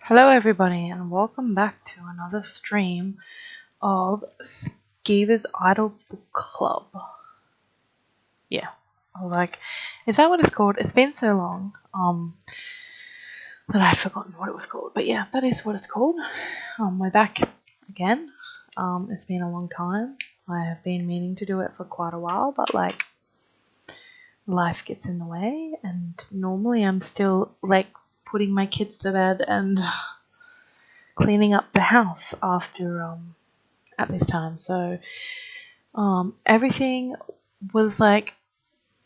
Hello everybody and welcome back to another stream of Skievers Idle Book Club. Yeah, I was like, is that what it's called? It's been so long that I'd forgotten what it was called. But yeah, that is what it's called. We're back again. It's been a long time. I have been meaning to do it for quite a while, but like life gets in the way, and normally I'm still like putting my kids to bed and cleaning up the house after at this time. So everything was like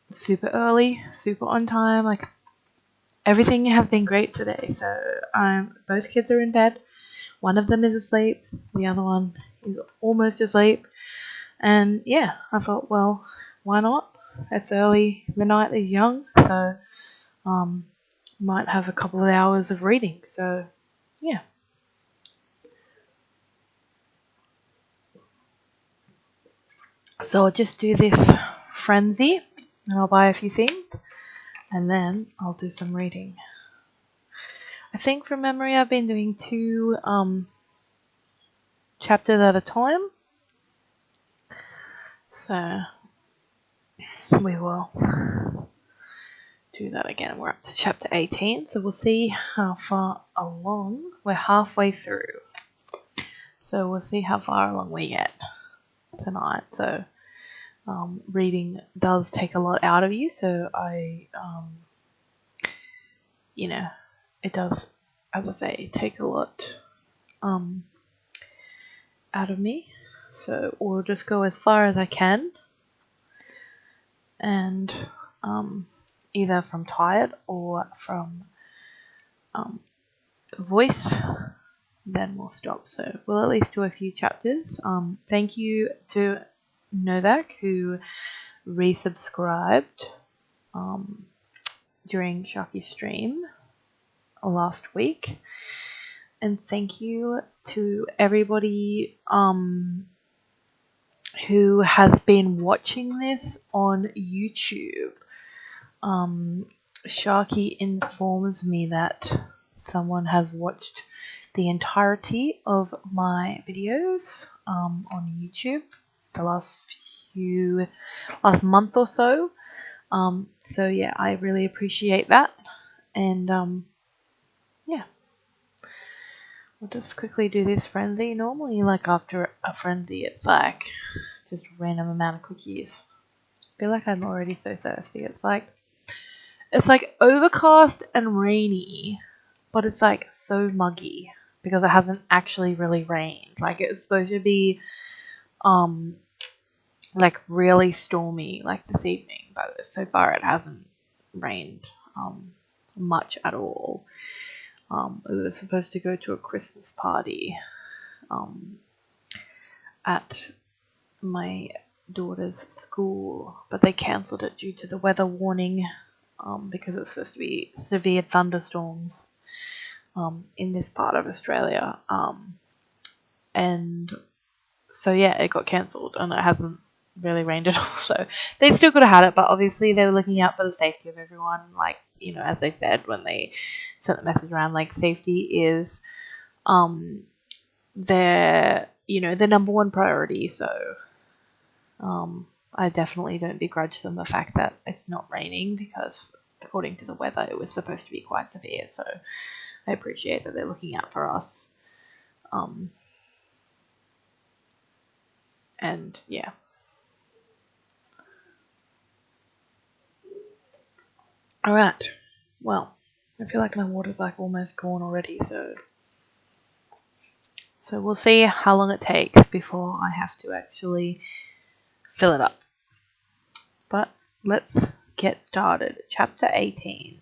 super early, super on time. Like everything has been great today. So both kids are in bed. One of them is asleep. The other one is almost asleep. And yeah, I thought, well, why not? It's early. The night is young, so might have a couple of hours of reading. So yeah. So I'll just do this frenzy and I'll buy a few things and then I'll do some reading. I think from memory I've been doing 2 chapters at a time. So we will do that again. We're up to chapter 18, so we'll see how far along. We're halfway through. So we'll see how far along we get tonight. So reading does take a lot out of you, so it does, as I say, take a lot out of me. So we'll just go as far as I can, and either from tired or from voice, then we'll stop. So we'll at least do a few chapters. Thank you to Novak who resubscribed during Sharky's stream last week, and thank you to everybody who has been watching this on YouTube. Sharky informs me that someone has watched the entirety of my videos on YouTube the last month or so. So yeah, I really appreciate that, and yeah, we'll just quickly do this frenzy. Normally, like after a frenzy, it's like just a random amount of cookies. I feel like I'm already so thirsty. It's like overcast and rainy, but it's like so muggy because it hasn't actually really rained. Like it's supposed to be like really stormy like this evening, but so far it hasn't rained much at all. We were supposed to go to a Christmas party at my daughter's school, but they cancelled it due to the weather warning because it's supposed to be severe thunderstorms in this part of Australia, and so yeah, it got cancelled and it hasn't really rained at all. So they still could have had it, but obviously they were looking out for the safety of everyone. Like, you know, as they said when they sent the message around, like safety is their number one priority. So I definitely don't begrudge them the fact that it's not raining, because according to the weather it was supposed to be quite severe. So I appreciate that they're looking out for us. And yeah. Alright. Well, I feel like my water's like almost gone already, so we'll see how long it takes before I have to actually fill it up. But let's get started. Chapter 18.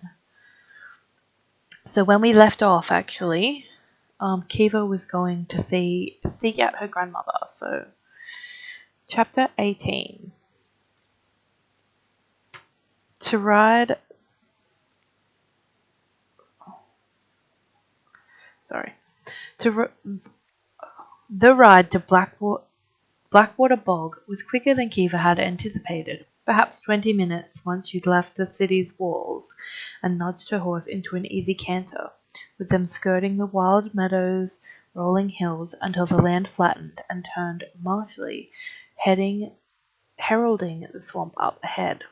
So when we left off, actually, Kiva was going to seek out her grandmother. So chapter 18. The ride to Blackwater Bog was quicker than Kiva had anticipated. Perhaps 20 minutes once she'd left the city's walls and nudged her horse into an easy canter. with them skirting the wild meadows, rolling hills until the land flattened and turned marshy, heralding the swamp up ahead.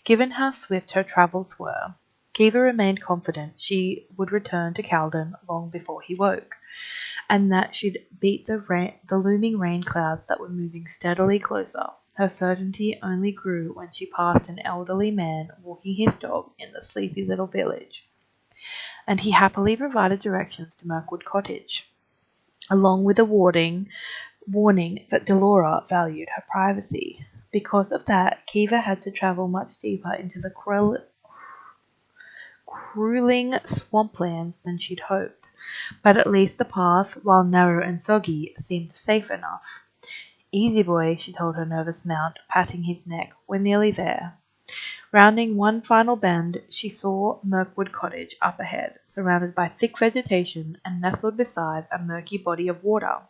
Given how swift her travels were, Kiva remained confident she would return to Caldon long before he woke, and that she'd beat the looming rain clouds that were moving steadily closer. Her certainty only grew when she passed an elderly man walking his dog in the sleepy little village, and he happily provided directions to Mirkwood Cottage, along with a warning that Delora valued her privacy. Because of that, Kiva had to travel much deeper into the crueling swamplands than she'd hoped, but at least the path, while narrow and soggy, seemed safe enough. Easy boy, she told her nervous mount, patting his neck. We're nearly there. Rounding one final bend, she saw Mirkwood Cottage up ahead, surrounded by thick vegetation and nestled beside a murky body of water.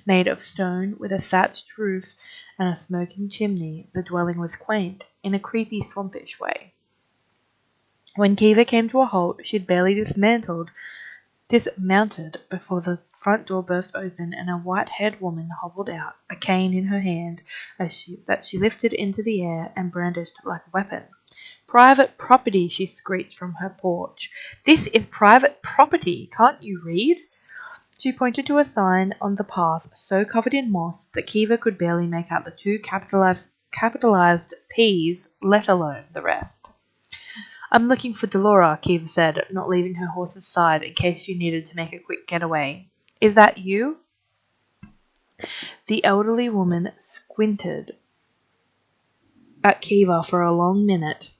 Made of stone with a thatched roof and a smoking chimney, the dwelling was quaint, in a creepy swampish way. When Kiva came to a halt, she'd barely dismounted before the front door burst open and a white-haired woman hobbled out, a cane in her hand, that she lifted into the air and brandished like a weapon. "Private property," she screeched from her porch. "This is private property. Can't you read?" She pointed to a sign on the path so covered in moss that Kiva could barely make out the two capitalized P's, let alone the rest. "I'm looking for Delora," Kiva said, not leaving her horse's side in case she needed to make a quick getaway. "Is that you?" The elderly woman squinted at Kiva for a long minute,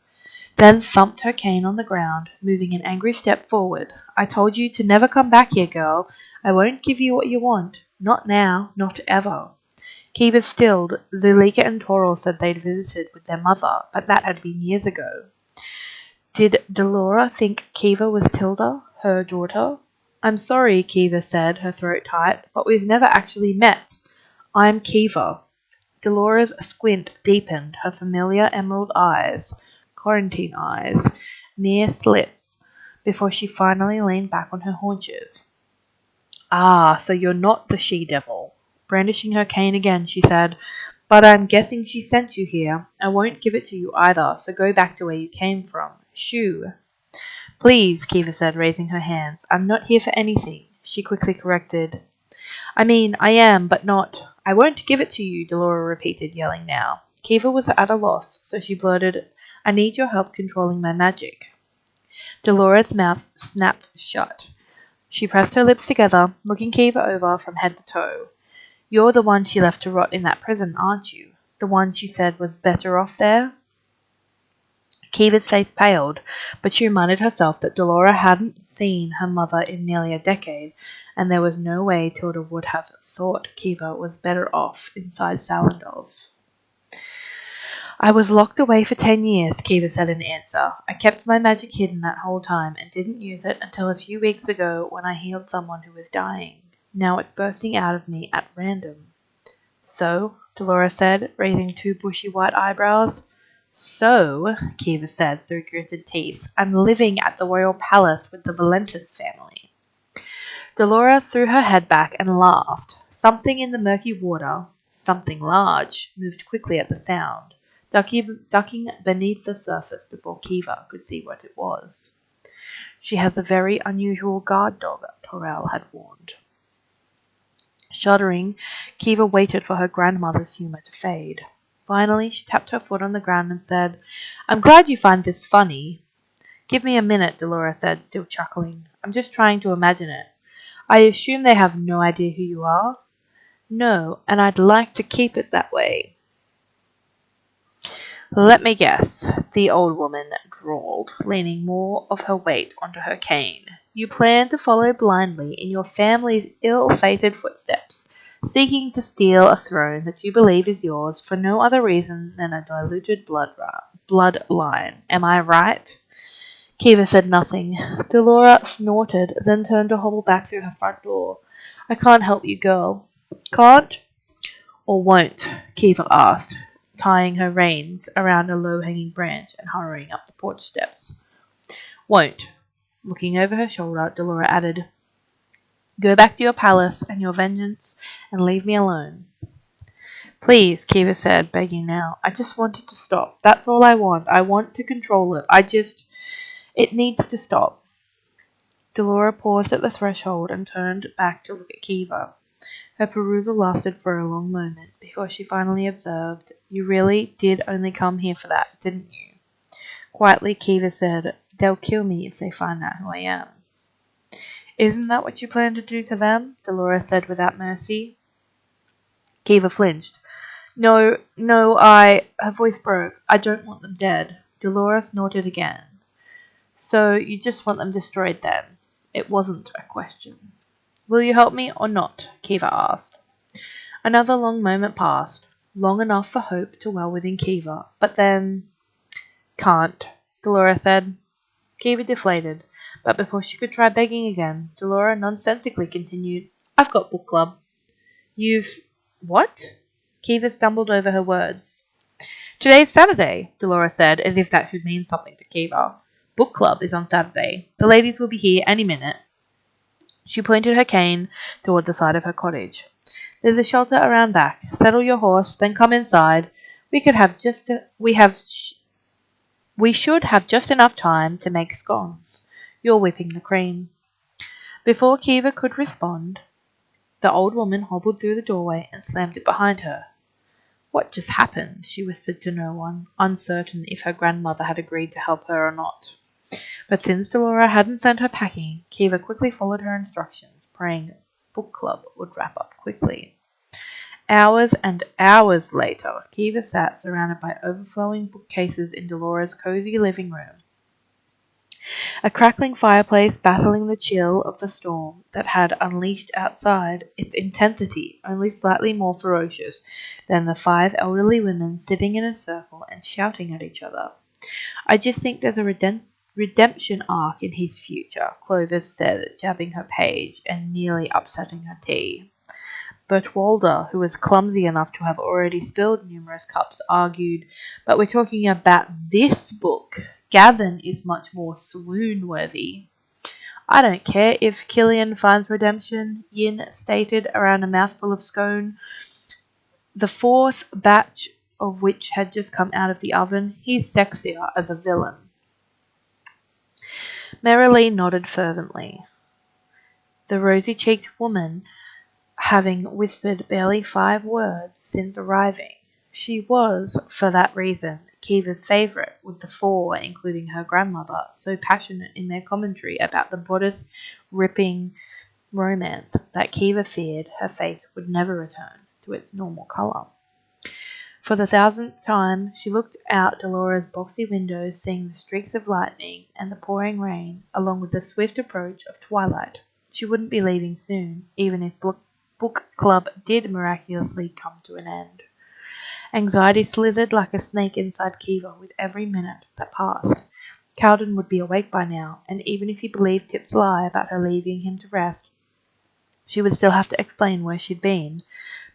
then thumped her cane on the ground, moving an angry step forward. "I told you to never come back here, girl. I won't give you what you want. Not now, not ever." Kiva stilled. Zuleika and Toril said they'd visited with their mother, but that had been years ago. Did Delora think Kiva was Tilda, her daughter? "I'm sorry," Kiva said, her throat tight, "but we've never actually met. I'm Kiva." Delora's squint deepened, her familiar emerald eyes, quarantine eyes, mere slits, before she finally leaned back on her haunches. "Ah, so you're not the she-devil." Brandishing her cane again, she said, "But I'm guessing she sent you here. I won't give it to you either, so go back to where you came from. Shoo." "Please," Kiva said, raising her hands. "I'm not here for anything." She quickly corrected. "I mean, I am, but not—" "I won't give it to you," Delora repeated, yelling now. Kiva was at a loss, so she blurted, "I need your help controlling my magic." Delora's mouth snapped shut. She pressed her lips together, looking Kiva over from head to toe. "You're the one she left to rot in that prison, aren't you? The one she said was better off there?" Kiva's face paled, but she reminded herself that Delora hadn't seen her mother in nearly a decade, and there was no way Tilda would have thought Kiva was better off inside Salendor's. "I was locked away for 10 years, Kiva said in answer. "I kept my magic hidden that whole time and didn't use it until a few weeks ago when I healed someone who was dying. Now it's bursting out of me at random." "So?" Delora said, raising two bushy white eyebrows. "So," Kiva said through gritted teeth, "I'm living at the royal palace with the Valentis family." Delora threw her head back and laughed. Something in the murky water, something large, moved quickly at the sound, ducking beneath the surface before Kiva could see what it was. "She has a very unusual guard dog," Toril had warned. Shuddering, Kiva waited for her grandmother's humour to fade. Finally, she tapped her foot on the ground and said, "I'm glad you find this funny." "Give me a minute," Delora said, still chuckling. "I'm just trying to imagine it. I assume they have no idea who you are?" "No, and I'd like to keep it that way." "Let me guess," the old woman drawled, leaning more of her weight onto her cane. "You plan to follow blindly in your family's ill-fated footsteps, seeking to steal a throne that you believe is yours for no other reason than a diluted bloodline. Am I right?" Kiva said nothing. Delora snorted, then turned to hobble back through her front door. "I can't help you, girl." "Can't? Or won't?" Kiva asked, tying her reins around a low-hanging branch and hurrying up the porch steps. "Won't." Looking over her shoulder, Delora added, "Go back to your palace and your vengeance and leave me alone." "Please," Kiva said, begging now. "I just want it to stop. That's all I want. I want to control it. It needs to stop." Delora paused at the threshold and turned back to look at Kiva. Her perusal lasted for a long moment before she finally observed, "You really did only come here for that, didn't you?" Quietly, Kiva said, "They'll kill me if they find out who I am." "Isn't that what you plan to do to them?" Delora said without mercy. Kiva flinched. No, her voice broke. "I don't want them dead." Delora snorted again. "So you just want them destroyed then?" It wasn't a question. "Will you help me or not?" Kiva asked. Another long moment passed, long enough for hope to well within Kiva, but then... "Can't," Delora said. Kiva deflated, but before she could try begging again, Delora nonsensically continued, "I've got book club." "You've... what?" Kiva stumbled over her words. "Today's Saturday," Delora said, as if that should mean something to Kiva. "Book club is on Saturday. The ladies will be here any minute." She pointed her cane toward the side of her cottage. "There's a shelter around back. Settle your horse, then come inside. We should have just enough time to make scones. You're whipping the cream." Before Kiva could respond, the old woman hobbled through the doorway and slammed it behind her. "What just happened?" she whispered to no one, uncertain if her grandmother had agreed to help her or not. But since Delora hadn't sent her packing, Kiva quickly followed her instructions, praying book club would wrap up quickly. Hours and hours later, Kiva sat surrounded by overflowing bookcases in Delora's cozy living room. A crackling fireplace battling the chill of the storm that had unleashed outside, its intensity only slightly more ferocious than the 5 elderly women sitting in a circle and shouting at each other. "I just think there's a redemption arc in his future," Clovis said, jabbing her page and nearly upsetting her tea. But Walder, who was clumsy enough to have already spilled numerous cups, argued, "But we're talking about this book. Gavin is much more swoon-worthy." "I don't care if Killian finds redemption," Yin stated around a mouthful of scone, the 4th batch of which had just come out of the oven. "He's sexier as a villain." Merrily nodded fervently. The rosy-cheeked woman having whispered barely 5 words since arriving. She was, for that reason, Kiva's favourite, with the 4, including her grandmother, so passionate in their commentary about the bodice-ripping romance that Kiva feared her face would never return to its normal colour. For the 1000th time, she looked out Delora's boxy windows, seeing the streaks of lightning and the pouring rain, along with the swift approach of twilight. She wouldn't be leaving soon, even if book club did miraculously come to an end. Anxiety slithered like a snake inside Kiva with every minute that passed. Cowden would be awake by now, and even if he believed Tip's lie about her leaving him to rest, she would still have to explain where she'd been,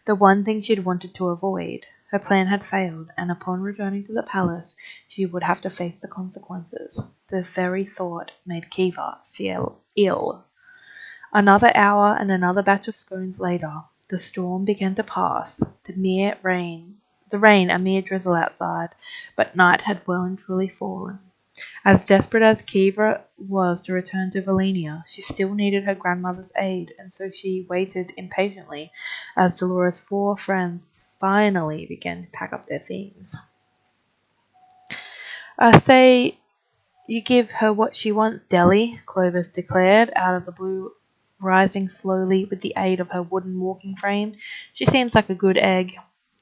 the one thing she'd wanted to avoid. Her plan had failed, and upon returning to the palace, she would have to face the consequences. The very thought made Kiva feel ill. Another hour and another batch of scones later, the storm began to pass, the rain a mere drizzle outside, but night had well and truly fallen. As desperate as Kiva was to return to Valenia, she still needed her grandmother's aid, and so she waited impatiently as Delora's 4 friends finally began to pack up their things. "I say you give her what she wants, Deli," Clovis declared, out of the blue, rising slowly with the aid of her wooden walking frame. "She seems like a good egg."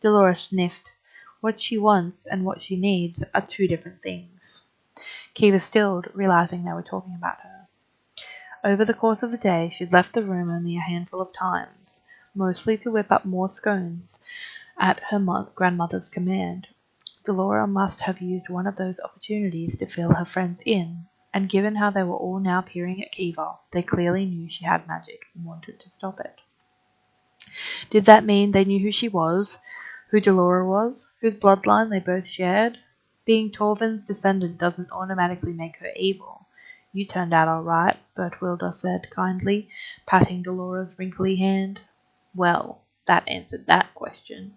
Delora sniffed. What she wants and what she needs are 2 different things. Kiva stilled, realizing they were talking about her. Over the course of the day, she'd left the room only a handful of times, mostly to whip up more scones at her grandmother's command. Delora must have used one of those opportunities to fill her friends in, and given how they were all now peering at Kiva, they clearly knew she had magic and wanted to stop it. Did that mean they knew who she was, who Delora was, whose bloodline they both shared? Being Torvin's descendant doesn't automatically make her evil. You turned out all right, Bert Wilder said kindly, patting Dolora's wrinkly hand. Well, that answered that question.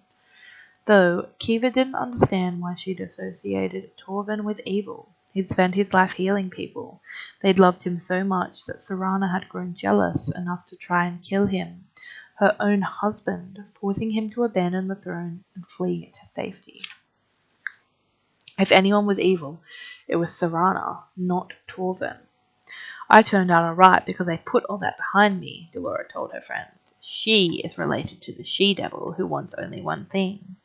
Though Kiva didn't understand why she'd associated Torvin with evil. He'd spent his life healing people. They'd loved him so much that Serana had grown jealous enough to try and kill him, her own husband, forcing him to abandon the throne and flee to safety. If anyone was evil, it was Serana, not Torvin. I turned out all right because I put all that behind me, Delora told her friends. She is related to the she-devil who wants only one thing.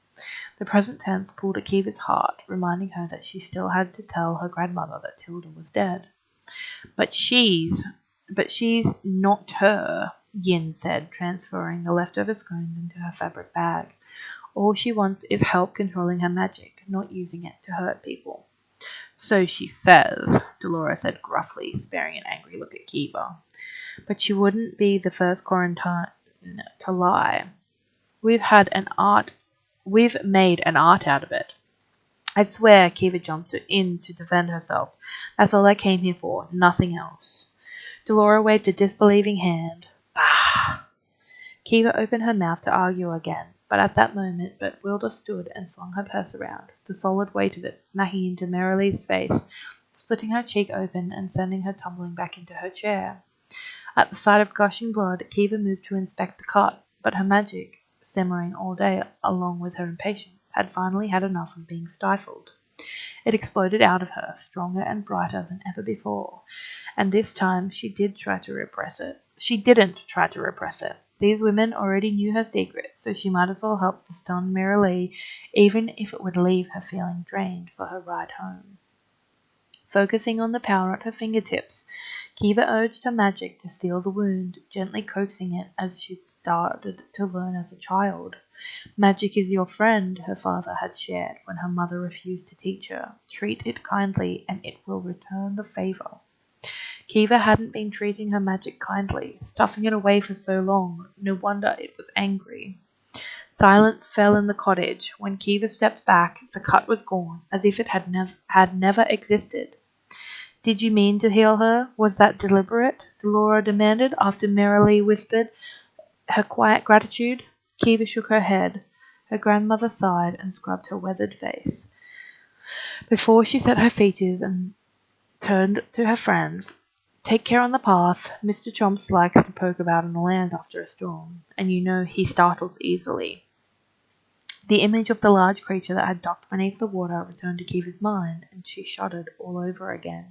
The present tense pulled at Kiva's heart, reminding her that she still had to tell her grandmother that Tilda was dead. But she's not her, Yin said, transferring the leftover scones into her fabric bag. All she wants is help controlling her magic, not using it to hurt people. So she says, Delora said gruffly, sparing an angry look at Kiva. But she wouldn't be the first quarantine to lie. We've made an art out of it. I swear, Kiva jumped in to defend herself. That's all I came here for, nothing else. Delora waved a disbelieving hand. Bah! Kiva opened her mouth to argue again, but at that moment Bert Wilder stood and swung her purse around, the solid weight of it smacking into Marilee's face, splitting her cheek open and sending her tumbling back into her chair. At the sight of gushing blood, Kiva moved to inspect the cut, but her magic, simmering all day along with her impatience, had finally had enough of being stifled. It exploded out of her, stronger and brighter than ever before, and this time she didn't try to repress it. These women already knew her secret, so she might as well help to stun Marilee, even if it would leave her feeling drained for her ride home. Focusing on the power at her fingertips, Kiva urged her magic to seal the wound, gently coaxing it as she'd started to learn as a child. Magic is your friend, her father had shared when her mother refused to teach her. Treat it kindly, and it will return the favor. Kiva hadn't been treating her magic kindly, stuffing it away for so long. No wonder it was angry. Silence fell in the cottage. When Kiva stepped back, the cut was gone, as if it had never existed. Did you mean to heal her? Was that deliberate? Delora demanded, after Marilee whispered her quiet gratitude. Kiva shook her head. Her grandmother sighed and scrubbed her weathered face. Before she set her features and turned to her friends, take care on the path. Mr. Chomps likes to poke about in the land after a storm, and you know he startles easily. The image of the large creature that had ducked beneath the water returned to Kiva's mind, and she shuddered all over again.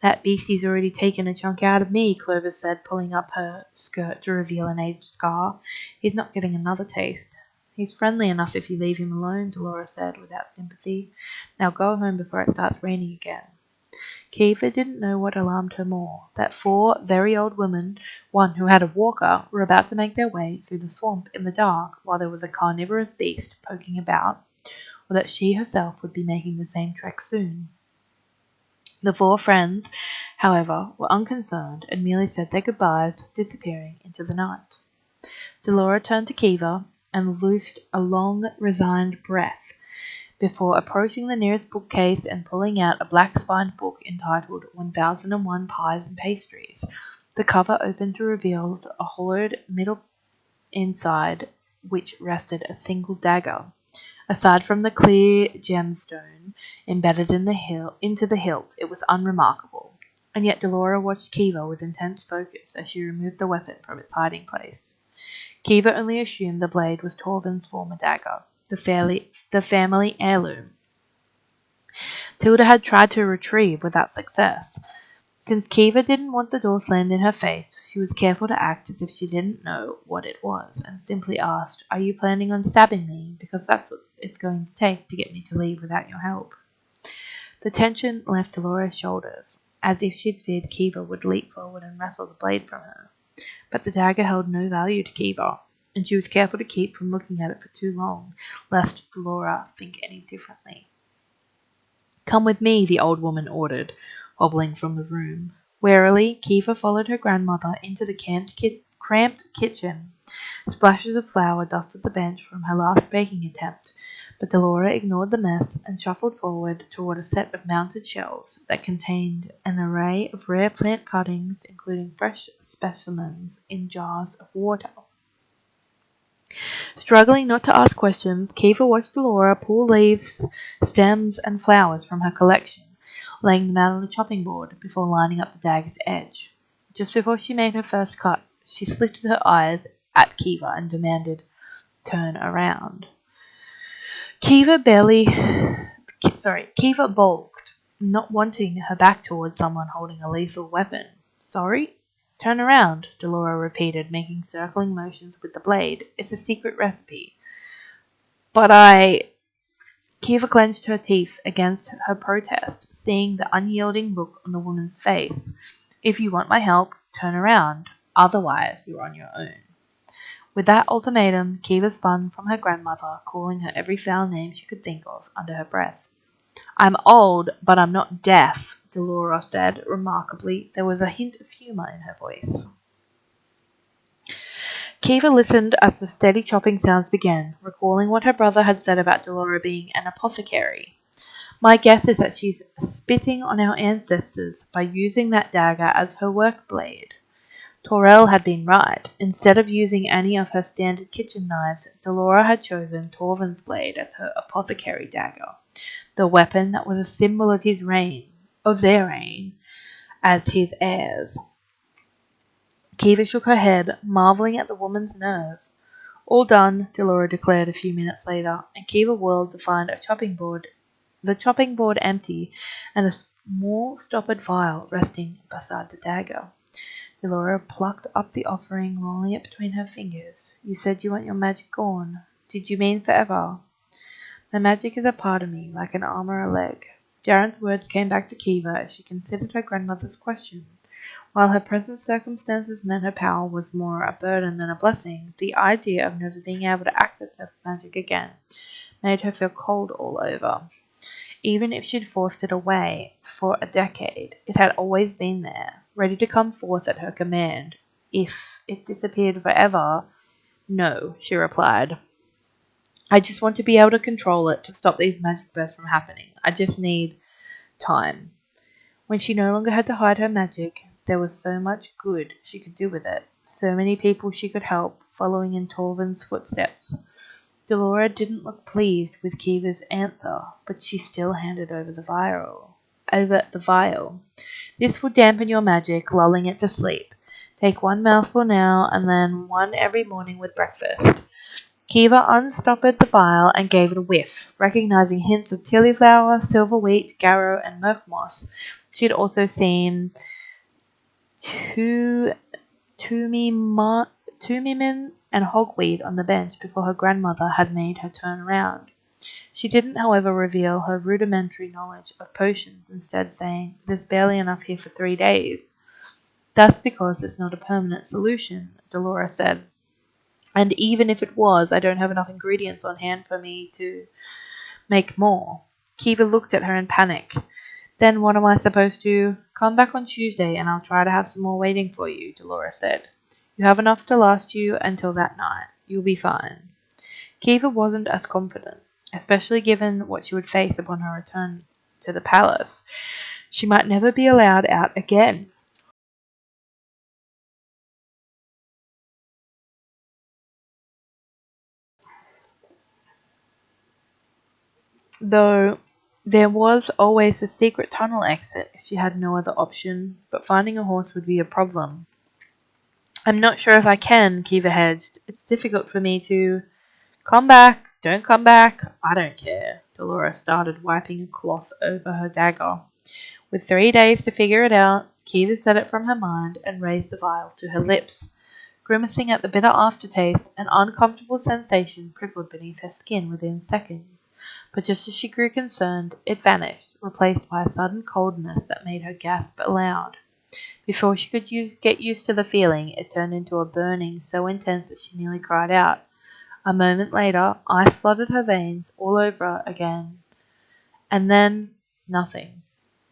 That beastie's already taken a chunk out of me, Clovis said, pulling up her skirt to reveal an aged scar. He's not getting another taste. He's friendly enough if you leave him alone, Delora said without sympathy. Now go home before it starts raining again. Kiva didn't know what alarmed her more, that 4 very old women, one who had a walker, were about to make their way through the swamp in the dark while there was a carnivorous beast poking about, or that she herself would be making the same trek soon. The 4 friends, however, were unconcerned and merely said their goodbyes, disappearing into the night. Delora turned to Kiva and loosed a long, resigned breath before approaching the nearest bookcase and pulling out a black-spined book entitled 1001 Pies and Pastries. The cover opened to reveal a hollowed middle inside which rested a single dagger. Aside from the clear gemstone embedded into the hilt, it was unremarkable. And yet Delora watched Kiva with intense focus as she removed the weapon from its hiding place. Kiva only assumed the blade was Torvin's former dagger, the family heirloom. Tilda had tried to retrieve without success. Since Kiva didn't want the door slammed in her face, she was careful to act as if she didn't know what it was, and simply asked, "Are you planning on stabbing me? Because that's what it's going to take to get me to leave without your help." The tension left Delora's shoulders, as if she'd feared Kiva would leap forward and wrestle the blade from her. But the dagger held no value to Kiva, and she was careful to keep from looking at it for too long, lest Delora think any differently. "Come with me," the old woman ordered, hobbling from the room. Warily, Kiva followed her grandmother into the cramped kitchen. Splashes of flour dusted the bench from her last baking attempt, But Delora ignored the mess and shuffled forward toward a set of mounted shelves that contained an array of rare plant cuttings, including fresh specimens in jars of water. Struggling not to ask questions, Kiva watched Delora pull leaves, stems, and flowers from her collection, laying them out on a chopping board before lining up the dagger's edge. Just before she made her first cut, she slitted her eyes at Kiva and demanded, "Turn around." Kiva balked, not wanting her back towards someone holding a lethal weapon. "Sorry? Turn around," Delora repeated, making circling motions with the blade. "It's a secret recipe." "But Kiva clenched her teeth against her protest, seeing the unyielding look on the woman's face. "If you want my help, turn around. Otherwise, you're on your own." With that ultimatum, Kiva spun from her grandmother, calling her every foul name she could think of under her breath. "I'm old, but I'm not deaf," Delora said. Remarkably, there was a hint of humour in her voice. Kiva listened as the steady chopping sounds began, recalling what her brother had said about Delora being an apothecary. "My guess is that she's spitting on our ancestors by using that dagger as her work blade." Torel had been right. Instead of using any of her standard kitchen knives, Delora had chosen Torvin's blade as her apothecary dagger, the weapon that was a symbol of their reign, as his heirs. Kiva shook her head, marvelling at the woman's nerve. "All done," Delora declared a few minutes later, and Kiva whirled to find the chopping board empty and a small stoppered vial resting beside the dagger. Delora plucked up the offering, rolling it between her fingers. "You said you want your magic gone. Did you mean forever?" "My magic is a part of me, like an arm or a leg." Jaren's words came back to Kiva as she considered her grandmother's question. While her present circumstances meant her power was more a burden than a blessing, the idea of never being able to access her magic again made her feel cold all over. Even if she'd forced it away for a decade, it had always been there, ready to come forth at her command. If it disappeared forever, "No," she replied. "I just want to be able to control it, to stop these magic bursts from happening. I just need time." When she no longer had to hide her magic, there was so much good she could do with it, so many people she could help, following in Torvin's footsteps. Delora didn't look pleased with Kiva's answer, but she still handed over the vial. "This will dampen your magic, lulling it to sleep. Take one mouthful now, and then one every morning with breakfast." Kiva unstoppered the vial and gave it a whiff, recognizing hints of tillyflower, silver wheat, garrow, and murk moss. She had also seen Tumimin and hogweed on the bench before her grandmother had made her turn around. She didn't, however, reveal her rudimentary knowledge of potions, instead saying, "There's barely enough here for 3 days." "That's because it's not a permanent solution," Delora said. "And even if it was, I don't have enough ingredients on hand for me to make more." Kiva looked at her in panic. "Then what am I supposed to—" "Come back on Tuesday and I'll try to have some more waiting for you," Delora said. "You have enough to last you until that night. You'll be fine." Kiva wasn't as confident, especially given what she would face upon her return to the palace. She might never be allowed out again. Though there was always the secret tunnel exit if she had no other option, but finding a horse would be a problem. "I'm not sure if I can," Kiva hedged. "It's difficult for me to—" "Come back. Don't come back. I don't care." Delora started wiping a cloth over her dagger. With 3 days to figure it out, Kiva set it from her mind and raised the vial to her lips. Grimacing at the bitter aftertaste, an uncomfortable sensation prickled beneath her skin within seconds. But just as she grew concerned, it vanished, replaced by a sudden coldness that made her gasp aloud. Before she could get used to the feeling, it turned into a burning so intense that she nearly cried out. A moment later, ice flooded her veins all over again. And then, nothing.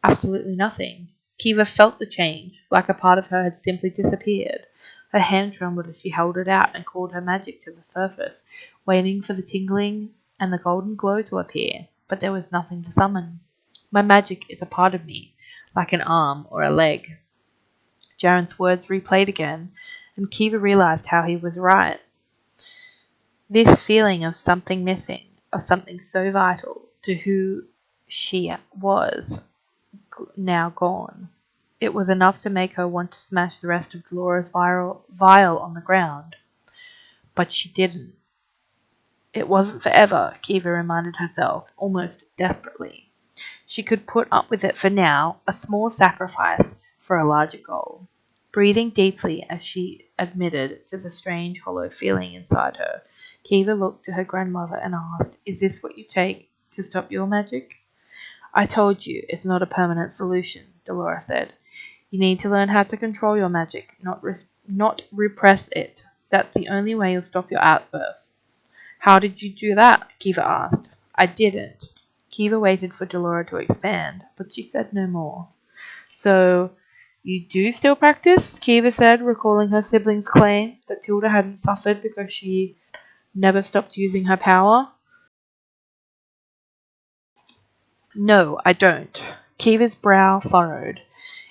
Absolutely nothing. Kiva felt the change, like a part of her had simply disappeared. Her hand trembled as she held it out and called her magic to the surface, waiting for the tingling and the golden glow to appear, but there was nothing to summon. My magic is a part of me, like an arm or a leg. Jaren's words replayed again, and Kiva realized how he was right. This feeling of something missing, of something so vital to who she was, now gone. It was enough to make her want to smash the rest of Dolores' vial on the ground. But she didn't. It wasn't forever, Kiva reminded herself, almost desperately. She could put up with it for now, a small sacrifice for a larger goal. Breathing deeply as she admitted to the strange hollow feeling inside her, Kiva looked to her grandmother and asked, "Is this what you take to stop your magic?" "I told you, it's not a permanent solution," Dolores said. "You need to learn how to control your magic, not repress it. That's the only way you'll stop your outbursts." "How did you do that?" Kiva asked. "I didn't." Kiva waited for Dolores to expand, but she said no more. "So, you do still practice?" Kiva said, recalling her siblings' claim that Tilda hadn't suffered because she never stopped using her power. "No, I don't." Kiva's brow furrowed.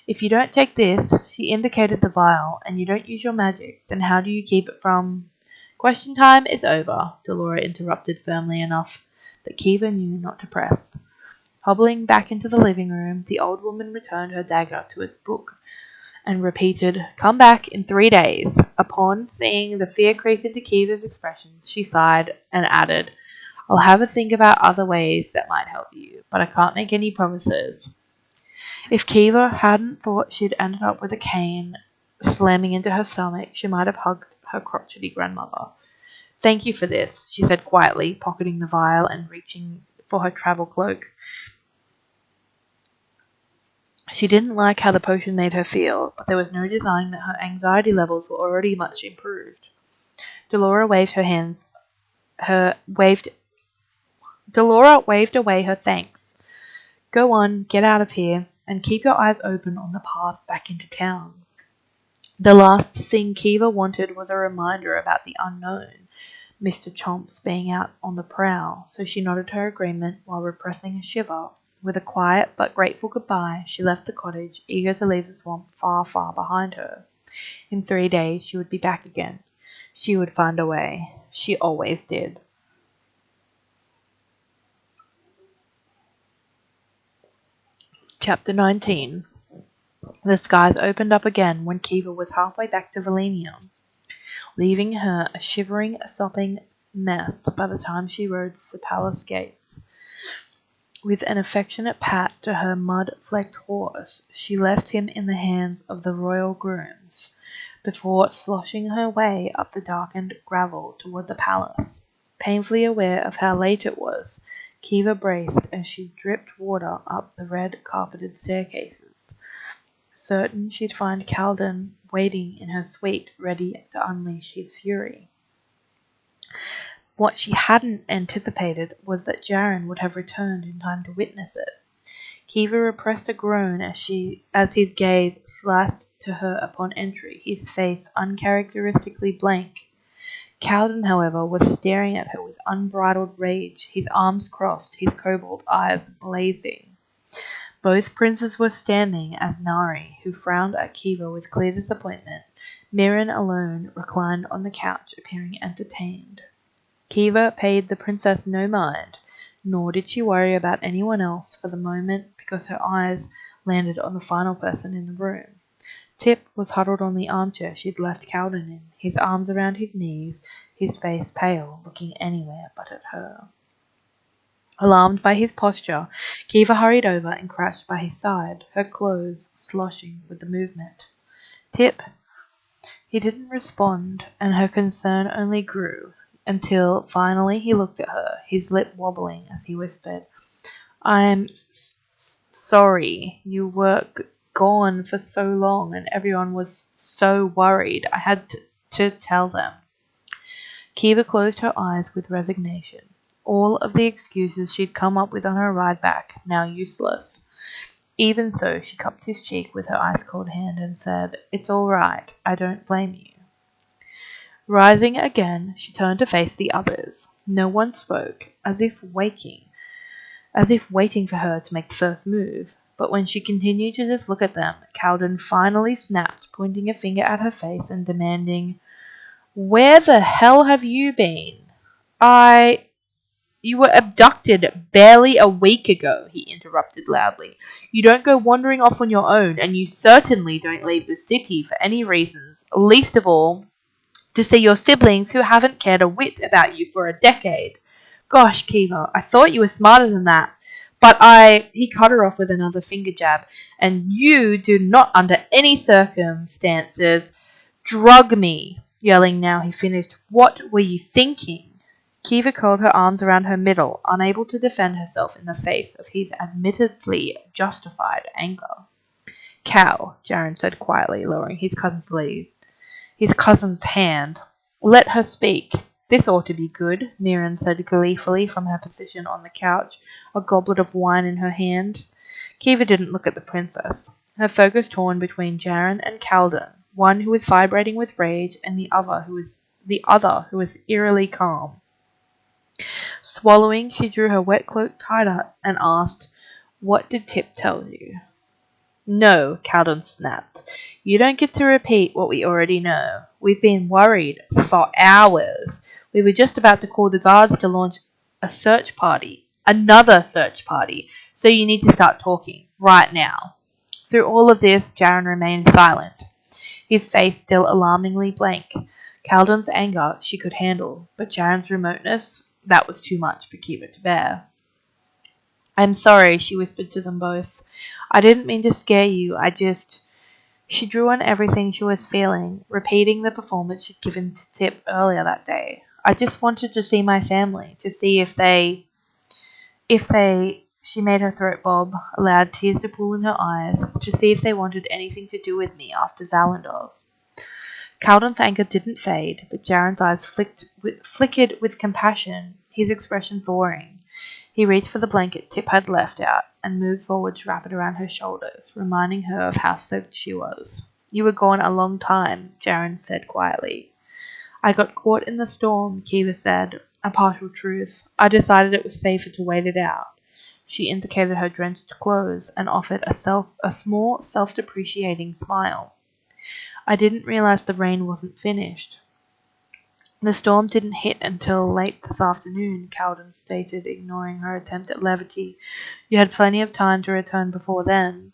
"If you don't take this," she indicated the vial, "and you don't use your magic, then how do you keep it from—" "Question time is over," Dolores interrupted firmly enough that Kiva knew not to press. Hobbling back into the living room, the old woman returned her dagger to its book and repeated, "Come back in 3 days." Upon seeing the fear creep into Kiva's expression, she sighed and added, "I'll have a think about other ways that might help you, but I can't make any promises." If Kiva hadn't thought she'd ended up with a cane slamming into her stomach, she might have hugged her crotchety grandmother. "Thank you for this," she said quietly, pocketing the vial and reaching for her travel cloak. She didn't like how the potion made her feel, but there was no denying that her anxiety levels were already much improved. Dolores waved away her thanks. "Go on, get out of here, and keep your eyes open on the path back into town." The last thing Kiva wanted was a reminder about the unknown, Mr. Chomps being out on the prowl, so she nodded her agreement while repressing a shiver. With a quiet but grateful goodbye, she left the cottage, eager to leave the swamp far, far behind her. In 3 days she would be back again. She would find a way. She always did. Chapter 19. The skies opened up again when Kiva was halfway back to Valenia, leaving her a shivering, sopping mess by the time she rode to the palace gates. With an affectionate pat to her mud-flecked horse, she left him in the hands of the royal grooms, before sloshing her way up the darkened gravel toward the palace. Painfully aware of how late it was, Kiva braced as she dripped water up the red-carpeted staircases, certain she'd find Calden waiting in her suite, ready to unleash his fury. What she hadn't anticipated was that Jaren would have returned in time to witness it. Kiva repressed a groan as his gaze sliced to her upon entry, his face uncharacteristically blank. Calden, however, was staring at her with unbridled rage, his arms crossed, his cobalt eyes blazing. Both princes were standing as Nari, who frowned at Kiva with clear disappointment. Mirren alone reclined on the couch, appearing entertained. Kiva paid the princess no mind, nor did she worry about anyone else for the moment because her eyes landed on the final person in the room. Tip was huddled on the armchair she'd left Calden in, his arms around his knees, his face pale, looking anywhere but at her. Alarmed by his posture, Kiva hurried over and crouched by his side, her clothes sloshing with the movement. "Tip." He didn't respond, and her concern only grew, until finally he looked at her, his lip wobbling as he whispered, "I'm sorry. You were gone for so long and everyone was so worried. I had to tell them." Kiva closed her eyes with resignation. All of the excuses she'd come up with on her ride back, now useless. Even so, she cupped his cheek with her ice-cold hand and said, "It's all right. I don't blame you." Rising again, she turned to face the others. No one spoke, as if waiting for her to make the first move. But when she continued to just look at them, Cowden finally snapped, pointing a finger at her face and demanding, "Where the hell have you been?" You were abducted barely a week ago," he interrupted loudly. "You don't go wandering off on your own, and you certainly don't leave the city for any reason, least of all to see your siblings who haven't cared a whit about you for a decade. Gosh, Kiva, I thought you were smarter than that. He cut her off with another finger jab, "and you do not under any circumstances drug me," yelling now he finished. "What were you thinking?" Kiva curled her arms around her middle, unable to defend herself in the face of his admittedly justified anger. "Cow," Jaren said quietly, lowering his cousin's hand. "Let her speak. This ought to be good," Mirren said gleefully from her position on the couch, a goblet of wine in her hand. Kiva didn't look at the princess, her focus torn between Jaren and Caldon, one who was vibrating with rage and the other who was eerily calm. Swallowing, she drew her wet cloak tighter and asked, "What did Tip tell you?" "No," Cowden snapped. "You don't get to repeat what we already know. We've been worried for hours. We were just about to call the guards to launch another search party, so you need to start talking, right now." Through all of this, Jaren remained silent, his face still alarmingly blank. Caldon's anger she could handle, but Jaren's remoteness, that was too much for Kiva to bear. "I'm sorry," she whispered to them both. "I didn't mean to scare you. She drew on everything she was feeling, repeating the performance she'd given to Tip earlier that day. "I just wanted to see my family, to see if they, she made her throat bob, allowed tears to pool in her eyes, to see if they wanted anything to do with me after Zalandov." Caldon's anger didn't fade, but Jaren's eyes flickered with compassion, his expression thawing. He reached for the blanket Tip had left out and moved forward to wrap it around her shoulders, reminding her of how soaked she was. "You were gone a long time," Jaren said quietly. "I got caught in the storm," Kiva said, a partial truth. "I decided it was safer to wait it out." She indicated her drenched clothes and offered a small, self-depreciating smile. "I didn't realize the rain wasn't finished." "The storm didn't hit until late this afternoon," Cowden stated, ignoring her attempt at levity. "You had plenty of time to return before then."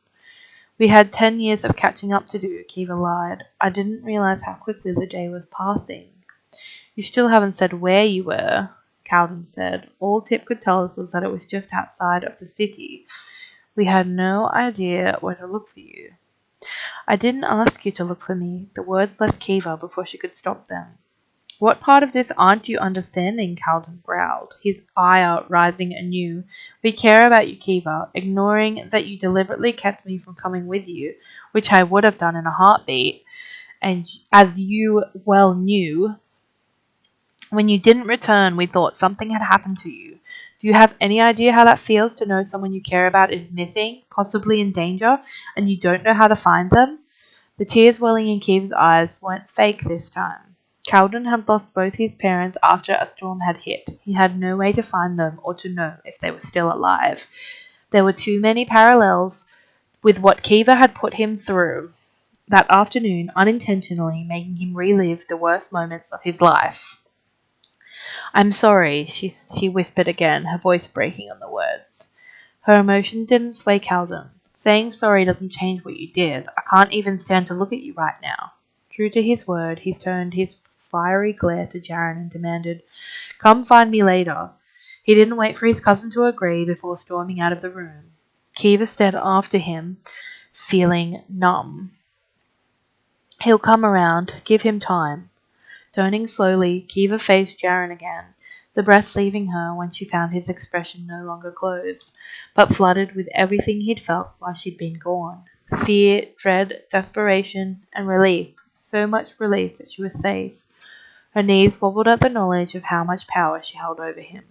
"We had 10 years of catching up to do," Kiva lied. "I didn't realize how quickly the day was passing." "You still haven't said where you were," Cowden said. "All Tip could tell us was that it was just outside of the city. We had no idea where to look for you." "I didn't ask you to look for me." The words left Kiva before she could stop them. "What part of this aren't you understanding?" Caldon growled, his ire rising anew. "We care about you, Kiva, ignoring that you deliberately kept me from coming with you, which I would have done in a heartbeat, and as you well knew, when you didn't return, we thought something had happened to you. Do you have any idea how that feels to know someone you care about is missing, possibly in danger, and you don't know how to find them?" The tears welling in Kiva's eyes weren't fake this time. Cowden had lost both his parents after a storm had hit. He had no way to find them or to know if they were still alive. There were too many parallels with what Kiva had put him through that afternoon, unintentionally making him relive the worst moments of his life. "I'm sorry," she whispered again, her voice breaking on the words. Her emotion didn't sway Caldon. "Saying sorry doesn't change what you did. I can't even stand to look at you right now." True to his word, he turned his fiery glare to Jaren and demanded, "Come find me later." He didn't wait for his cousin to agree before storming out of the room. Kiva stared after him, feeling numb. "He'll come around. Give him time." Turning slowly, Kiva faced Jaren again, the breath leaving her when she found his expression no longer closed, but flooded with everything he'd felt while she'd been gone. Fear, dread, desperation, and relief. So much relief that she was safe. Her knees wobbled at the knowledge of how much power she held over him,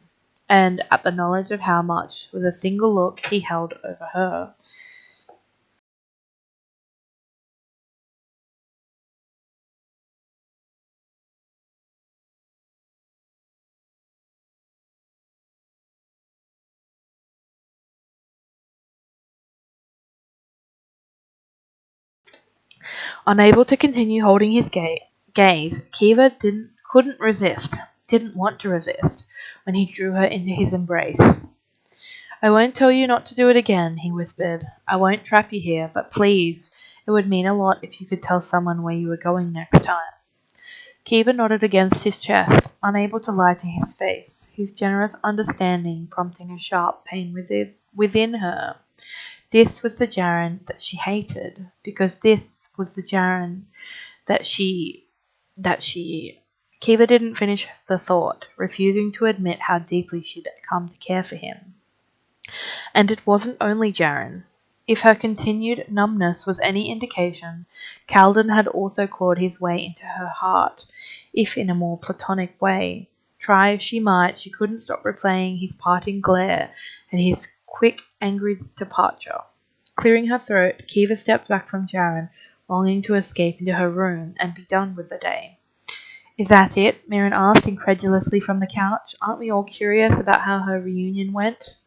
and at the knowledge of how much, with a single look, he held over her. Unable to continue holding his gaze, Kiva didn't want to resist, when he drew her into his embrace. I won't tell you not to do it again, he whispered. I won't trap you here, but please, it would mean a lot if you could tell someone where you were going next time. Kiva nodded against his chest, unable to lie to his face, his generous understanding prompting a sharp pain within her. This was the Jaren that she hated, because this was the Jaren that she... Kiva didn't finish the thought, refusing to admit how deeply she'd come to care for him. And it wasn't only Jaren. If her continued numbness was any indication, Calden had also clawed his way into her heart, if in a more platonic way. Try as she might, she couldn't stop replaying his parting glare and his quick, angry departure. Clearing her throat, Kiva stepped back from Jaren, longing to escape into her room and be done with the day. Is that it? Mirren asked incredulously from the couch. Aren't we all curious about how her reunion went?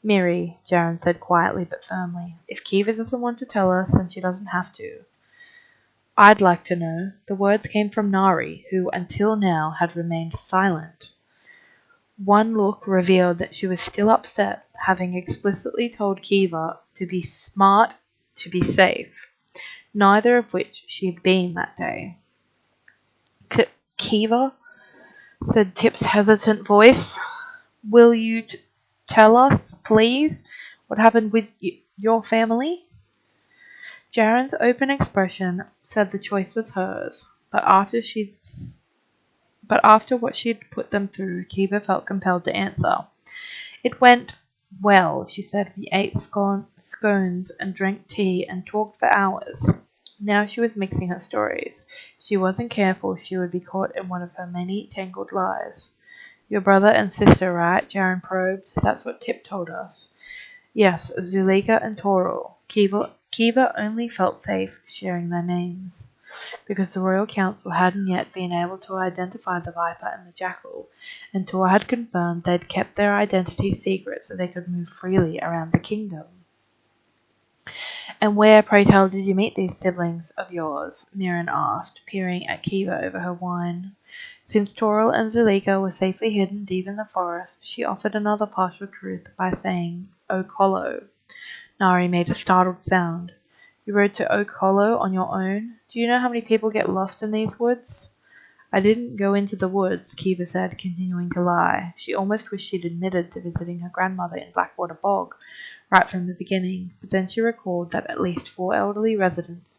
Miri, Jaren said quietly but firmly. If Kiva doesn't want to tell us, then she doesn't have to. I'd like to know. The words came from Nari, who until now had remained silent. One look revealed that she was still upset, having explicitly told Kiva to be smart, to be safe, neither of which she had been that day. Kiva, said Tip's hesitant voice, will you tell us, please, what happened with your family? Jaren's open expression said the choice was hers, but after what she'd put them through, Kiva felt compelled to answer. It went well, she said. We ate scones and drank tea and talked for hours. Now she was mixing her stories. If she wasn't careful, she would be caught in one of her many tangled lies. Your brother and sister, right? Jaren probed. That's what Tip told us. Yes, Zulika and Toril. Kiva only felt safe sharing their names, because the Royal Council hadn't yet been able to identify the Viper and the Jackal, and Tor had confirmed they'd kept their identities secret so they could move freely around the kingdom. And where, pray tell, did you meet these siblings of yours? Mirren asked, peering at Kiva over her wine. Since Toril and Zulika were safely hidden deep in the forest, she offered another partial truth by saying, Oak Hollow. Nari made a startled sound. You rode to Oak Hollow on your own? Do you know how many people get lost in these woods? I didn't go into the woods, Kiva said, continuing to lie. She almost wished she'd admitted to visiting her grandmother in Blackwater Bog right from the beginning, but then she recalled that at least 4 elderly residents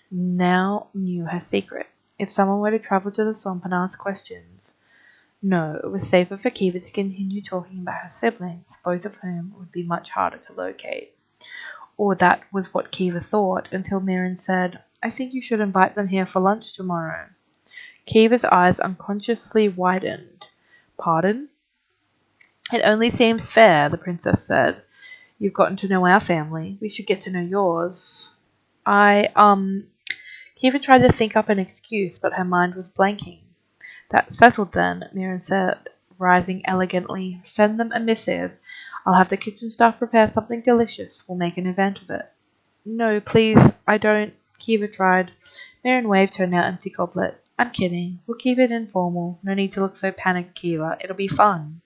now knew her secret. If someone were to travel to the swamp and ask questions... No, it was safer for Kiva to continue talking about her siblings, both of whom would be much harder to locate. Or that was what Kiva thought, until Mirren said, I think you should invite them here for lunch tomorrow. Kiva's eyes unconsciously widened. Pardon? It only seems fair, the princess said. You've gotten to know our family. We should get to know yours. Kiva tried to think up an excuse, but her mind was blanking. That's settled then, Mirren said, rising elegantly. Send them a missive. I'll have the kitchen staff prepare something delicious. We'll make an event of it. No, please, I don't. Kiva tried. Mirren waved her now empty goblet. I'm kidding. We'll keep it informal. No need to look so panicked, Kiva. It'll be fun.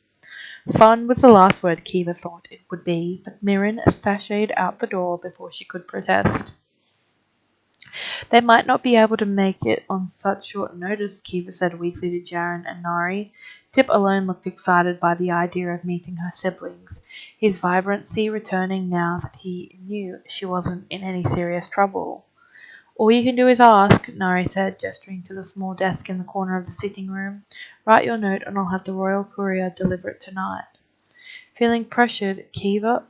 Fun was the last word Kiva thought it would be, but Mirren sashayed out the door before she could protest. They might not be able to make it on such short notice, Kiva said weakly to Jaren and Nari. Tip alone looked excited by the idea of meeting her siblings, his vibrancy returning now that he knew she wasn't in any serious trouble. All you can do is ask, Nari said, gesturing to the small desk in the corner of the sitting room. Write your note and I'll have the royal courier deliver it tonight. Feeling pressured, Kiva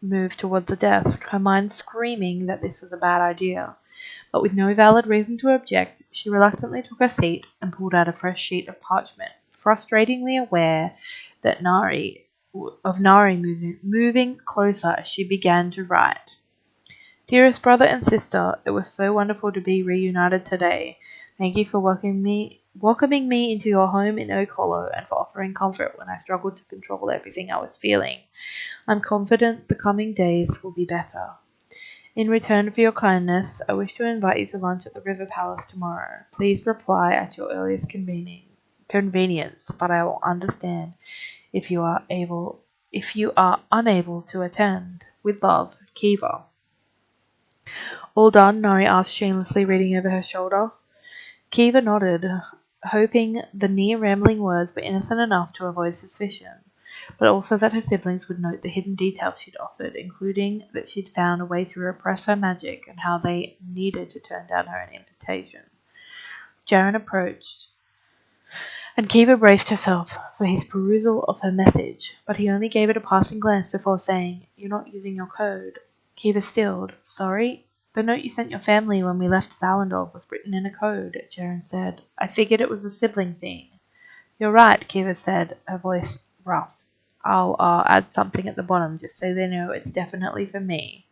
moved toward the desk, her mind screaming that this was a bad idea. But with no valid reason to object, she reluctantly took a seat and pulled out a fresh sheet of parchment, frustratingly aware that Nari moving closer as she began to write. Dearest brother and sister, it was so wonderful to be reunited today. Thank you for welcoming me into your home in Oak Hollow and for offering comfort when I struggled to control everything I was feeling. I'm confident the coming days will be better. In return for your kindness, I wish to invite you to lunch at the River Palace tomorrow. Please reply at your earliest convenience, but I will understand if you are unable to attend. With love, Kiva. All done? Nari asked shamelessly, reading over her shoulder. Kiva nodded, hoping the near rambling words were innocent enough to avoid suspicion, but also that her siblings would note the hidden details she'd offered, including that she'd found a way to repress her magic and how they needed to turn down her invitation. Jaren approached, and Kiva braced herself for his perusal of her message, but he only gave it a passing glance before saying, "You're not using your code." Kiva stilled. "Sorry? The note you sent your family when we left Salendorf was written in a code," Jaren said. "I figured it was a sibling thing." "You're right," Kiva said, her voice rough. "I'll add something at the bottom just so they know it's definitely for me."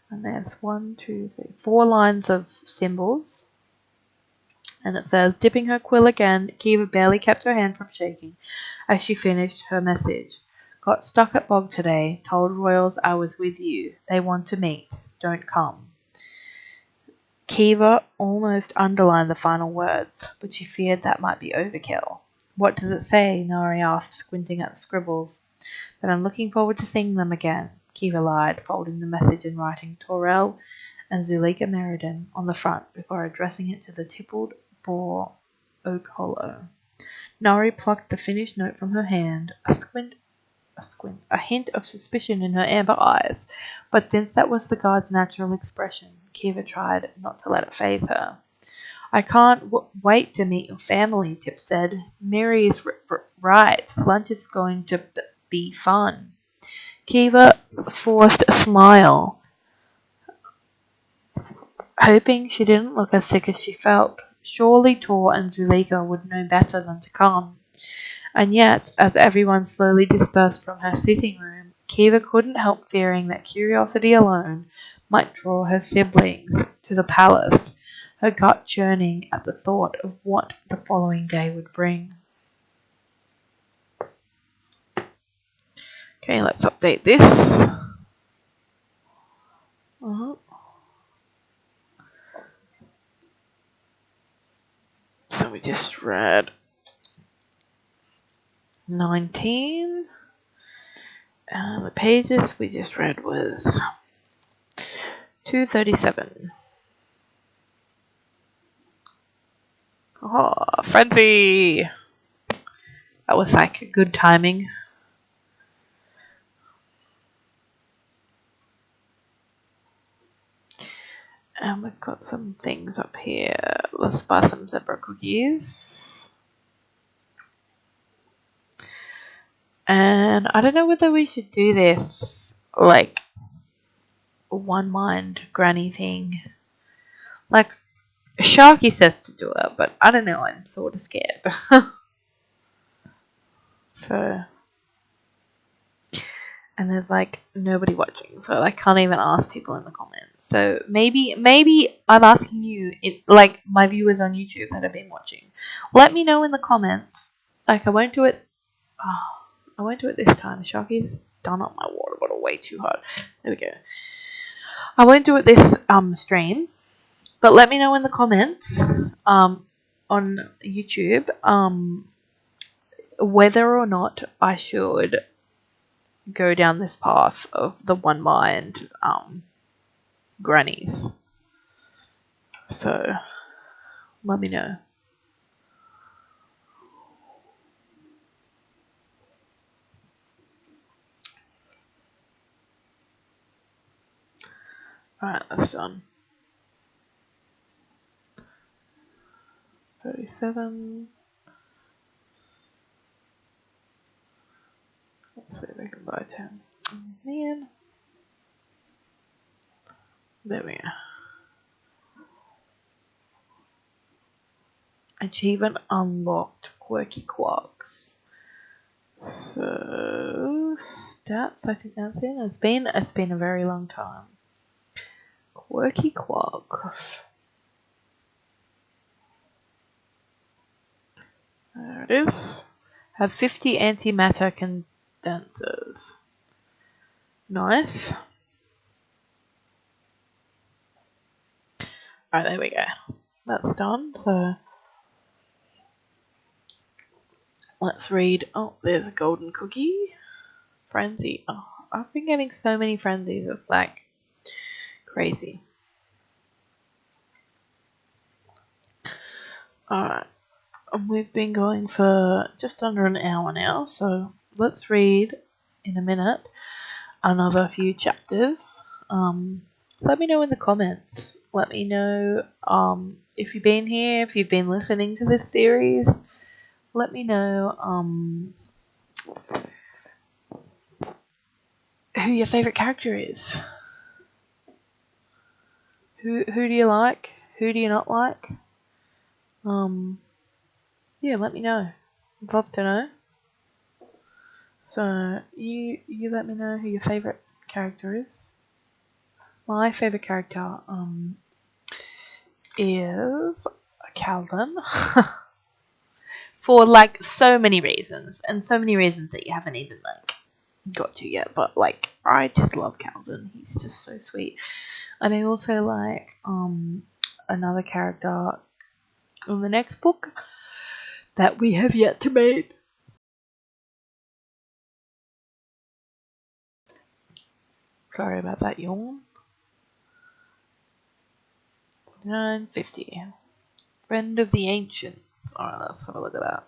And there's 4 lines of symbols. And it says, dipping her quill again, Kiva barely kept her hand from shaking as she finished her message. "Got stuck at Bog today. Told Royals I was with you. They want to meet. Don't come." Kiva almost underlined the final words, but she feared that might be overkill. "What does it say?" Nari asked, squinting at the scribbles. "That I'm looking forward to seeing them again," Kiva lied, folding the message and writing Torel and Zuleika Meriden on the front before addressing it to the tippled boar Oak Hollow. Nari plucked the finished note from her hand, a hint of suspicion in her amber eyes, but since that was the guard's natural expression, Kiva tried not to let it faze her. "I can't wait to meet your family," Tip said. "Mary's right. Lunch is going to be fun." Kiva forced a smile, hoping she didn't look as sick as she felt. Surely Tor and Zuleika would know better than to come. And yet, as everyone slowly dispersed from her sitting room, Kiva couldn't help fearing that curiosity alone might draw her siblings to the palace, her gut churning at the thought of what the following day would bring. Okay, let's update this. So we just read 19. The pages we just read was 237. Oh, frenzy! That was like good timing. And we've got some things up here. Let's buy some zebra cookies. And I don't know whether we should do this, like, one mind granny thing. Like, Sharky says to do it, but I don't know, I'm sort of scared. So, and there's like nobody watching, so I can't even ask people in the comments. So maybe I'm asking you, like my viewers on YouTube that have been watching. Let me know in the comments. Like I won't do it this time. Sharky's done up my water bottle way too hard. There we go. I won't do it this stream, but let me know in the comments on YouTube whether or not I should go down this path of the one mind grannies. So let me know. Alright, that's done. 37. Let's see if we can buy 10. Man. There we go. Achievement unlocked. Quirky quarks. So stats, I think that's it. It's been a very long time. Quirky quarks. There it is. Have 50 antimatter condensers. Nice. Alright, there we go. That's done. So let's read. Oh, there's a golden cookie. Frenzy. Oh, I've been getting so many frenzies. It's like crazy. Alright. We've been going for just under an hour now, so let's read in a minute another few chapters. Let me know in the comments. Let me know if you've been here, if you've been listening to this series. Let me know who your favourite character is. Who do you like? Who do you not like? Yeah, let me know. I'd love to know. So you let me know who your favourite character is. My favourite character is Calvin. For like so many reasons, and so many reasons that you haven't even like got to yet, but like I just love Calvin. He's just so sweet. And I also like another character in the next book that we have yet to meet. Sorry about that yawn. 950. Friend of the Ancients. Alright, let's have a look at that.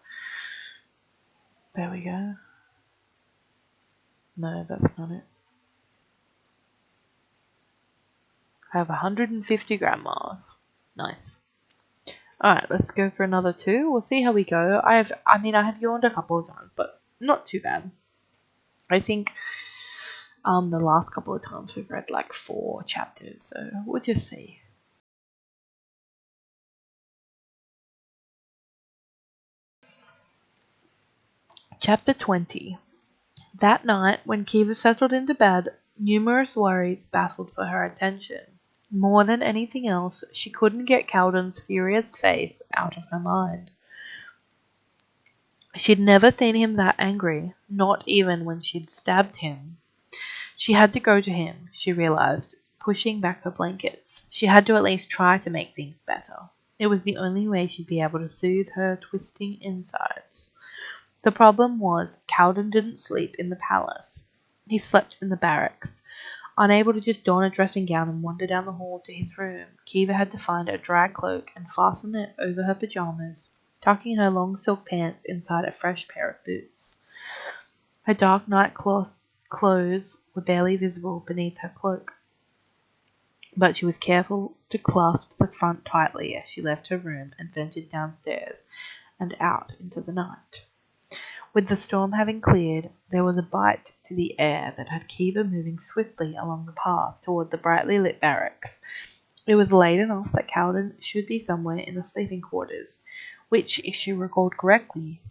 There we go. No, that's not it. I have 150 grandmas. Nice. Alright, let's go for another 2. We'll see how we go. I have yawned a couple of times, but not too bad. I think the last couple of times we've read like 4 chapters, so we'll just see. Chapter 20. That night, when Kiva settled into bed, numerous worries battled for her attention. More than anything else, she couldn't get Calden's furious face out of her mind. She'd never seen him that angry, not even when she'd stabbed him. She had to go to him, she realized, pushing back her blankets. She had to at least try to make things better. It was the only way she'd be able to soothe her twisting insides. The problem was, Calden didn't sleep in the palace. He slept in the barracks. Unable to just don a dressing gown and wander down the hall to his room, Kiva had to find a dry cloak and fasten it over her pajamas, tucking her long silk pants inside a fresh pair of boots. Her dark nightcloth clothes were barely visible beneath her cloak, but she was careful to clasp the front tightly as she left her room and ventured downstairs and out into the night. With the storm having cleared, there was a bite to the air that had Kiva moving swiftly along the path toward the brightly lit barracks. It was late enough that Calden should be somewhere in the sleeping quarters, which, if she recalled correctly,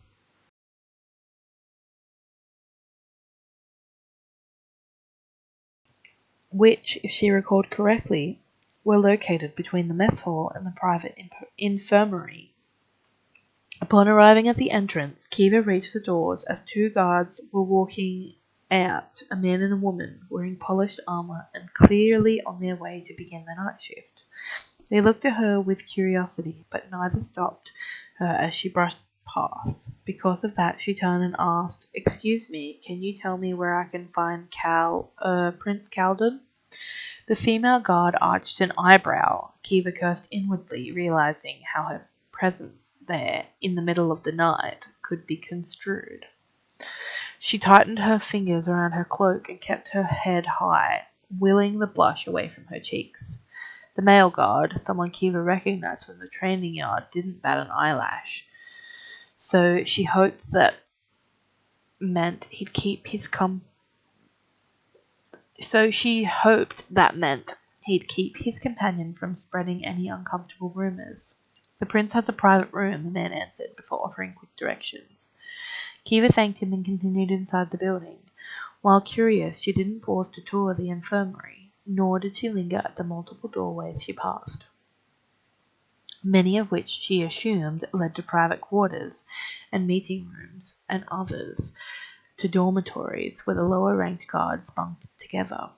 were located between the mess hall and the private infirmary. Upon arriving at the entrance, Kiva reached the doors as 2 guards were walking out, a man and a woman, wearing polished armor and clearly on their way to begin the night shift. They looked at her with curiosity, but neither stopped her as she brushed past. Because of that, she turned and asked, "Excuse me, can you tell me where I can find Prince Calden?" The female guard arched an eyebrow. Kiva cursed inwardly, realizing how her presence there, in the middle of the night, could be construed. She tightened her fingers around her cloak and kept her head high, willing the blush away from her cheeks. The male guard, someone Kiva recognized from the training yard, didn't bat an eyelash, so she hoped that meant he'd keep his companion from spreading any uncomfortable rumors. "The prince has a private room," the man answered, before offering quick directions. Kiva thanked him and continued inside the building. While curious, she didn't pause to tour the infirmary, nor did she linger at the multiple doorways she passed, many of which she assumed led to private quarters and meeting rooms, and others to dormitories where the lower-ranked guards bunked together.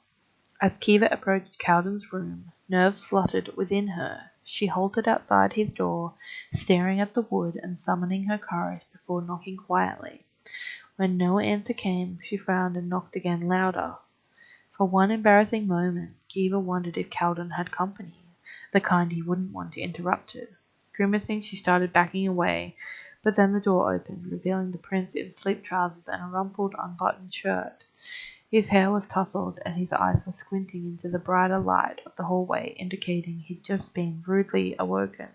As Kiva approached Calden's room, nerves fluttered within her. She halted outside his door, staring at the wood and summoning her courage before knocking quietly. When no answer came, she frowned and knocked again louder. For one embarrassing moment, Kiva wondered if Calden had company, the kind he wouldn't want to interrupt her. Grimacing, she started backing away, but then the door opened, revealing the prince in sleep trousers and a rumpled, unbuttoned shirt. His hair was tousled, and his eyes were squinting into the brighter light of the hallway, indicating he'd just been rudely awoken.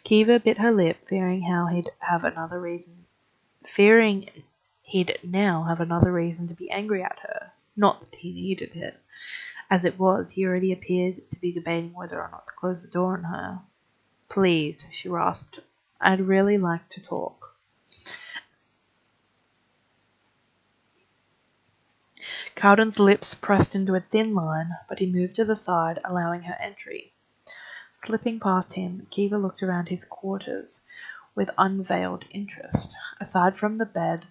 Kiva bit her lip, fearing he'd now have another reason to be angry at her. Not that he needed it. As it was, he already appeared to be debating whether or not to close the door on her. "Please," she rasped. "I'd really like to talk." Cowden's lips pressed into a thin line, but he moved to the side, allowing her entry. Slipping past him, Kiva looked around his quarters with unveiled interest. Aside from the bed,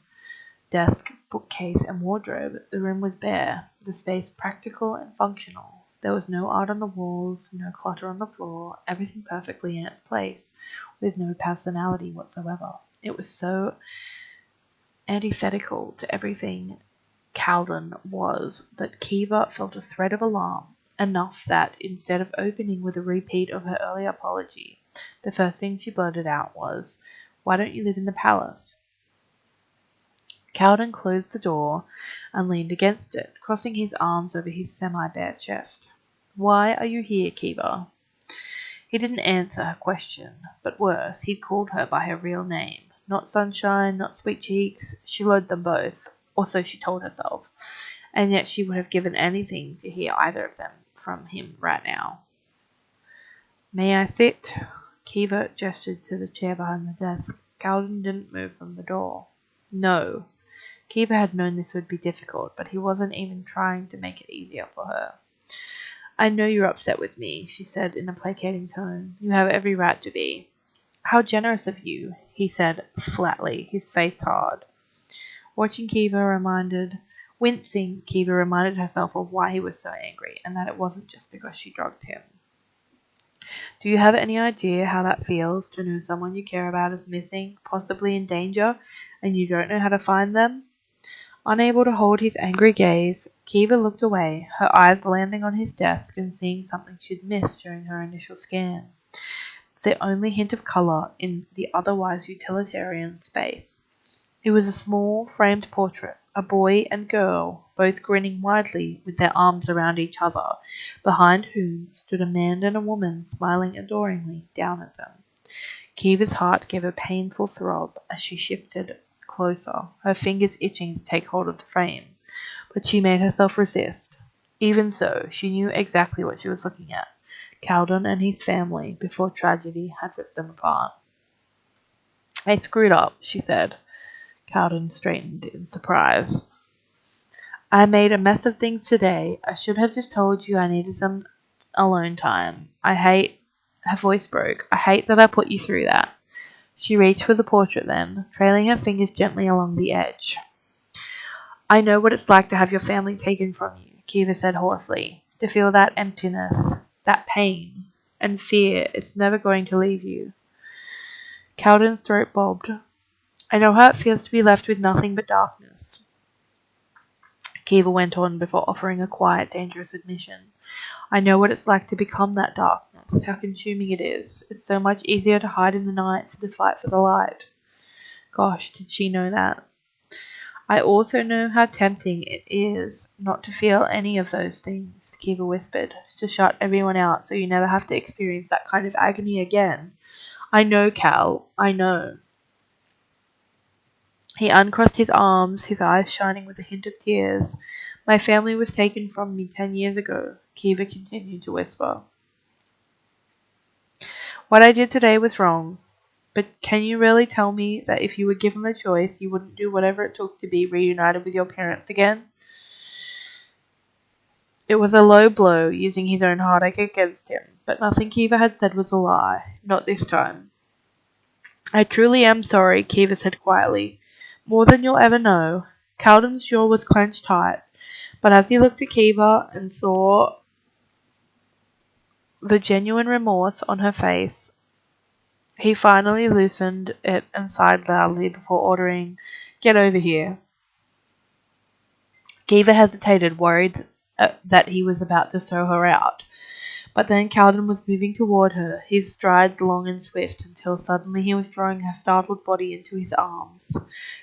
desk, bookcase, and wardrobe, the room was bare, the space practical and functional. There was no art on the walls, no clutter on the floor, everything perfectly in its place, with no personality whatsoever. It was so antithetical to everything Calden was that Kiva felt a thread of alarm, enough that, instead of opening with a repeat of her earlier apology, the first thing she blurted out was, "Why don't you live in the palace?" Calden closed the door and leaned against it, crossing his arms over his semi-bare chest. "Why are you here, Kiva?" He didn't answer her question, but worse, he'd called her by her real name. Not Sunshine, not Sweet Cheeks. She loathed them both, or so she told herself, and yet she would have given anything to hear either of them from him right now. "May I sit?" Kiva gestured to the chair behind the desk. Calden didn't move from the door. "No." Kiva had known this would be difficult, but he wasn't even trying to make it easier for her. "I know you're upset with me," she said in a placating tone. "You have every right to be." "How generous of you," he said flatly, his face hard. Wincing, Kiva reminded herself of why he was so angry, and that it wasn't just because she drugged him. "Do you have any idea how that feels, to know someone you care about is missing, possibly in danger, and you don't know how to find them?" Unable to hold his angry gaze, Kiva looked away, her eyes landing on his desk and seeing something she'd missed during her initial scan. The only hint of colour in the otherwise utilitarian space. It was a small, framed portrait, a boy and girl, both grinning widely with their arms around each other, behind whom stood a man and a woman smiling adoringly down at them. Kiva's heart gave a painful throb as she shifted closer, her fingers itching to take hold of the frame, but she made herself resist. Even so, she knew exactly what she was looking at. Calden and his family, before tragedy had ripped them apart. "I screwed up," she said. Calden straightened in surprise. "I made a mess of things today. I should have just told you I needed some alone time. Her voice broke. "I hate that I put you through that." She reached for the portrait then, trailing her fingers gently along the edge. "I know what it's like to have your family taken from you," Kiva said hoarsely. "To feel that emptiness, that pain, and fear it's never going to leave you." Calden's throat bobbed. "I know how it feels to be left with nothing but darkness," Kiva went on before offering a quiet, dangerous admission. "I know what it's like to become that darkness, how consuming it is. It's so much easier to hide in the night than to fight for the light." Gosh, did she know that? "I also know how tempting it is not to feel any of those things," Kiva whispered, "to shut everyone out so you never have to experience that kind of agony again. I know, Cal, I know." He uncrossed his arms, his eyes shining with a hint of tears. "My family was taken from me 10 years ago," Kiva continued to whisper. "What I did today was wrong. But can you really tell me that if you were given the choice, you wouldn't do whatever it took to be reunited with your parents again?" It was a low blow, using his own heartache against him, but nothing Kiva had said was a lie. Not this time. "I truly am sorry," Kiva said quietly. "More than you'll ever know." Calden's jaw was clenched tight, but as he looked at Kiva and saw the genuine remorse on her face. He finally loosened it and sighed loudly before ordering, "Get over here." Kiva hesitated, worried that he was about to throw her out. But then Cowden was moving toward her, his strides long and swift, until suddenly he was drawing her startled body into his arms.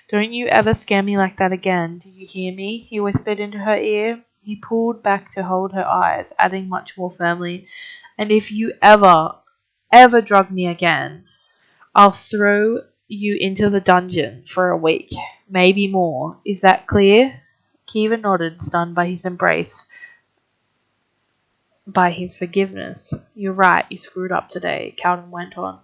"Don't you ever scare me like that again, do you hear me?" he whispered into her ear. He pulled back to hold her eyes, adding much more firmly, "And if you ever drug me again, I'll throw you into the dungeon for a week, maybe more. Is that clear?" Kiva nodded, stunned by his embrace, by his forgiveness. "You're right, you screwed up today," Cowden went on.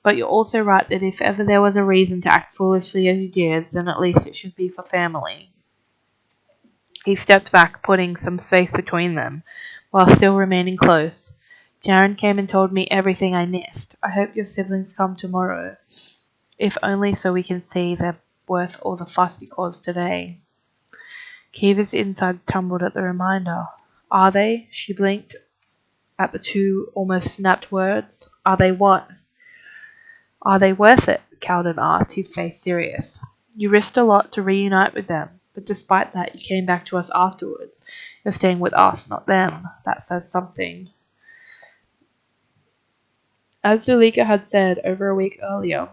"But you're also right that if ever there was a reason to act foolishly as you did, then at least it should be for family." He stepped back, putting some space between them, while still remaining close. "Jaren came and told me everything I missed. I hope your siblings come tomorrow, if only so we can see they're worth all the fuss you caused today." Kiva's insides tumbled at the reminder. "Are they?" She blinked at the two almost snapped words. "Are they what?" "Are they worth it?" Cowden asked, his face serious. "You risked a lot to reunite with them, but despite that you came back to us afterwards. You're staying with us, not them. That says something." As Zuleika had said over a week earlier,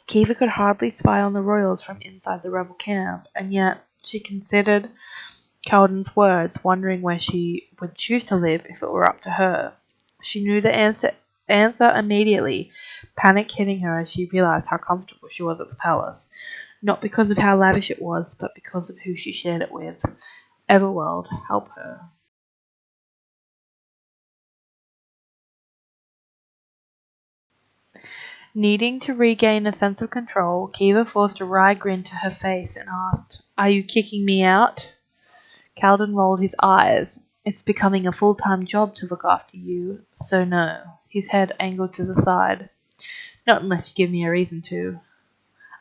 Kiva could hardly spy on the royals from inside the rebel camp, and yet she considered Cowden's words, wondering where she would choose to live if it were up to her. She knew the answer immediately, panic hitting her as she realized how comfortable she was at the palace, not because of how lavish it was, but because of who she shared it with. Everworld, help her. Needing to regain a sense of control, Kiva forced a wry grin to her face and asked, "Are you kicking me out?" Cowden rolled his eyes. "It's becoming a full-time job to look after you, so no." His head angled to the side. "Not unless you give me a reason to."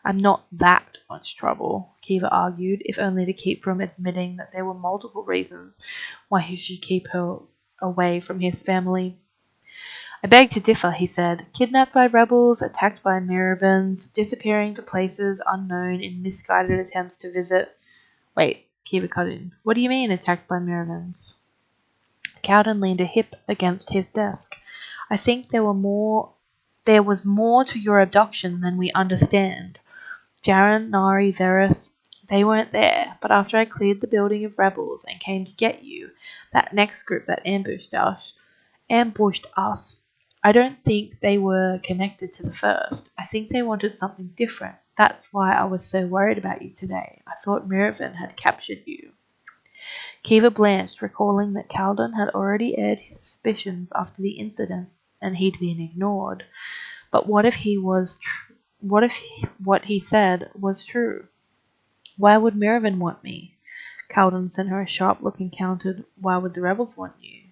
"I'm not that much trouble," Kiva argued, if only to keep from admitting that there were multiple reasons why he should keep her away from his family. "I beg to differ," he said. "Kidnapped by rebels, attacked by Mirabans, disappearing to places unknown in misguided attempts to visit—" "Wait," Kiva cut in. "What do you mean, attacked by Mirabans?" Cowden leaned a hip against his desk. "I think there was more to your abduction than we understand. Jaren, Nari, Varys, they weren't there, but after I cleared the building of rebels and came to get you, that next group that ambushed us, I don't think they were connected to the first. I think they wanted something different. That's why I was so worried about you today. I thought Miravan had captured you." Kiva blanched, recalling that Cowden had already aired his suspicions after the incident, and he'd been ignored. But what if what he said was true? "Why would Miravan want me?" Cowden sent her a sharp look and countered, "Why would the rebels want you?"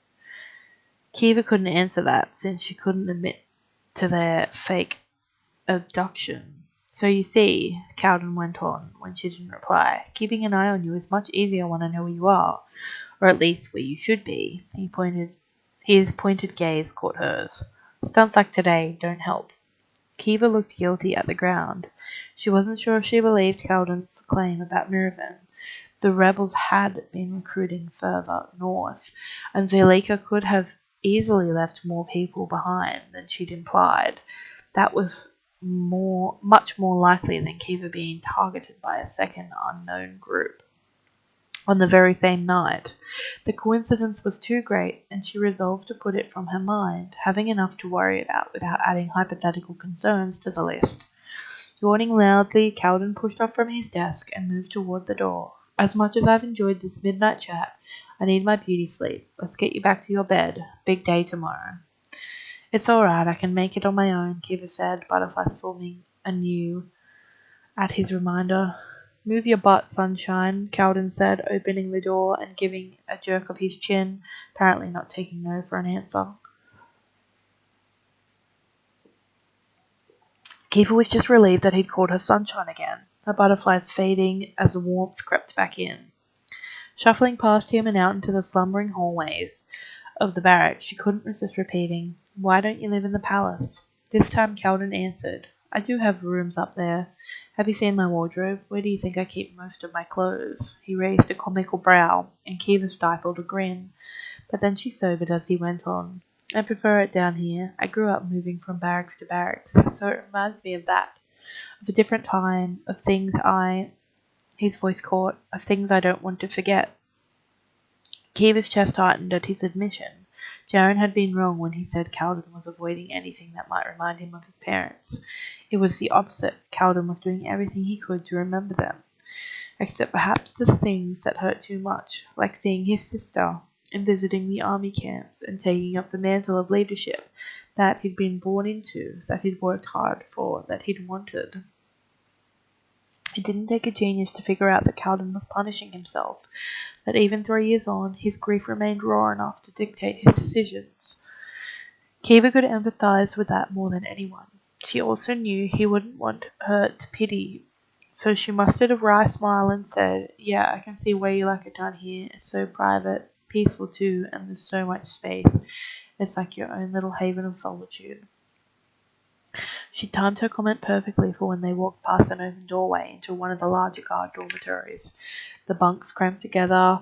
Kiva couldn't answer that, since she couldn't admit to their fake abduction. "So you see," Cowden went on, when she didn't reply, "keeping an eye on you is much easier when I know where you are, or at least where you should be." His pointed gaze caught hers. "Stunts like today don't help." Kiva looked guilty at the ground. She wasn't sure if she believed Cowden's claim about Miravan. The rebels had been recruiting further north, and Zuleika could have easily left more people behind than she'd implied. That was much more likely than Kiva being targeted by a second unknown group on the very same night. The coincidence was too great, and she resolved to put it from her mind, having enough to worry about without adding hypothetical concerns to the list. Yawning loudly, Cowden pushed off from his desk and moved toward the door. "As much as I've enjoyed this midnight chat, I need my beauty sleep. Let's get you back to your bed. Big day tomorrow." "It's all right, I can make it on my own," Kiva said, butterflies forming anew at his reminder. "Move your butt, sunshine," Cowden said, opening the door and giving a jerk of his chin, apparently not taking no for an answer. Kiva was just relieved that he'd called her sunshine again, her butterflies fading as the warmth crept back in. Shuffling past him and out into the slumbering hallways, of the barracks, she couldn't resist repeating, "Why don't you live in the palace?" This time Calden answered, "I do have rooms up there. Have you seen my wardrobe? Where do you think I keep most of my clothes?" He raised a comical brow, and Kiva stifled a grin, but then she sobered as he went on. "I prefer it down here. I grew up moving from barracks to barracks, so it reminds me of that, of a different time, of things his voice caught, of things I don't want to forget." Kiva's chest tightened at his admission. Jaren had been wrong when he said Calden was avoiding anything that might remind him of his parents. It was the opposite. Calden was doing everything he could to remember them, except perhaps the things that hurt too much, like seeing his sister and visiting the army camps and taking up the mantle of leadership that he'd been born into, that he'd worked hard for, that he'd wanted. It didn't take a genius to figure out that Calden was punishing himself, that even 3 years on, his grief remained raw enough to dictate his decisions. Kiva could empathize with that more than anyone. She also knew he wouldn't want her to pity, so she mustered a wry smile and said, "Yeah, I can see why you like it down here. It's so private, peaceful too, and there's so much space. It's like your own little haven of solitude." She timed her comment perfectly for when they walked past an open doorway into one of the larger guard dormitories, the bunks cramped together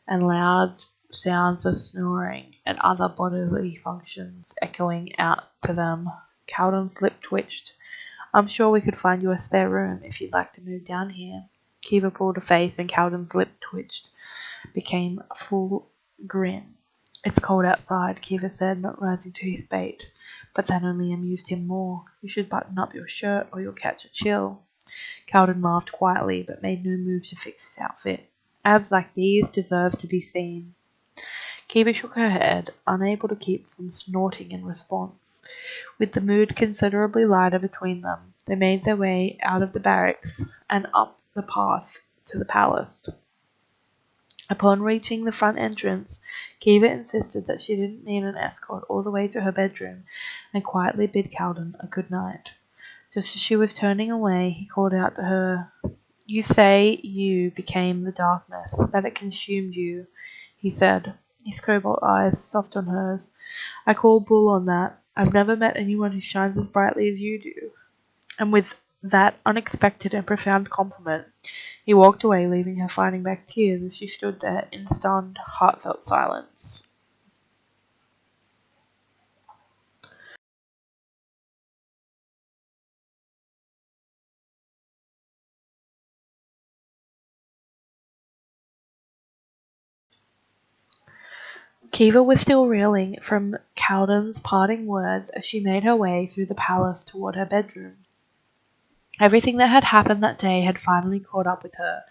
and loud sounds of snoring and other bodily functions echoing out to them. Calden's lip twitched. "I'm sure we could find you a spare room if you'd like to move down here." Kiva pulled a face and Calden's lip twitched, became a full grin. "It's cold outside," Kiva said, not rising to his bait. But that only amused him more. "You should button up your shirt or you'll catch a chill." Calden laughed quietly, but made no move to fix his outfit. Abs like these deserved to be seen. Kiva shook her head, unable to keep from snorting in response. With the mood considerably lighter between them, they made their way out of the barracks and up the path to the palace. Upon reaching the front entrance, Kiva insisted that she didn't need an escort all the way to her bedroom, and quietly bid Calden a good night. Just as she was turning away, he called out to her, "You say you became the darkness, that it consumed you," he said, his cobalt eyes soft on hers. "I call bull on that. I've never met anyone who shines as brightly as you do." And with that unexpected and profound compliment, he walked away, leaving her fighting back tears as she stood there in stunned, heartfelt silence. Kiva was still reeling from Calden's parting words as she made her way through the palace toward her bedroom. Everything that had happened that day had finally caught up with her,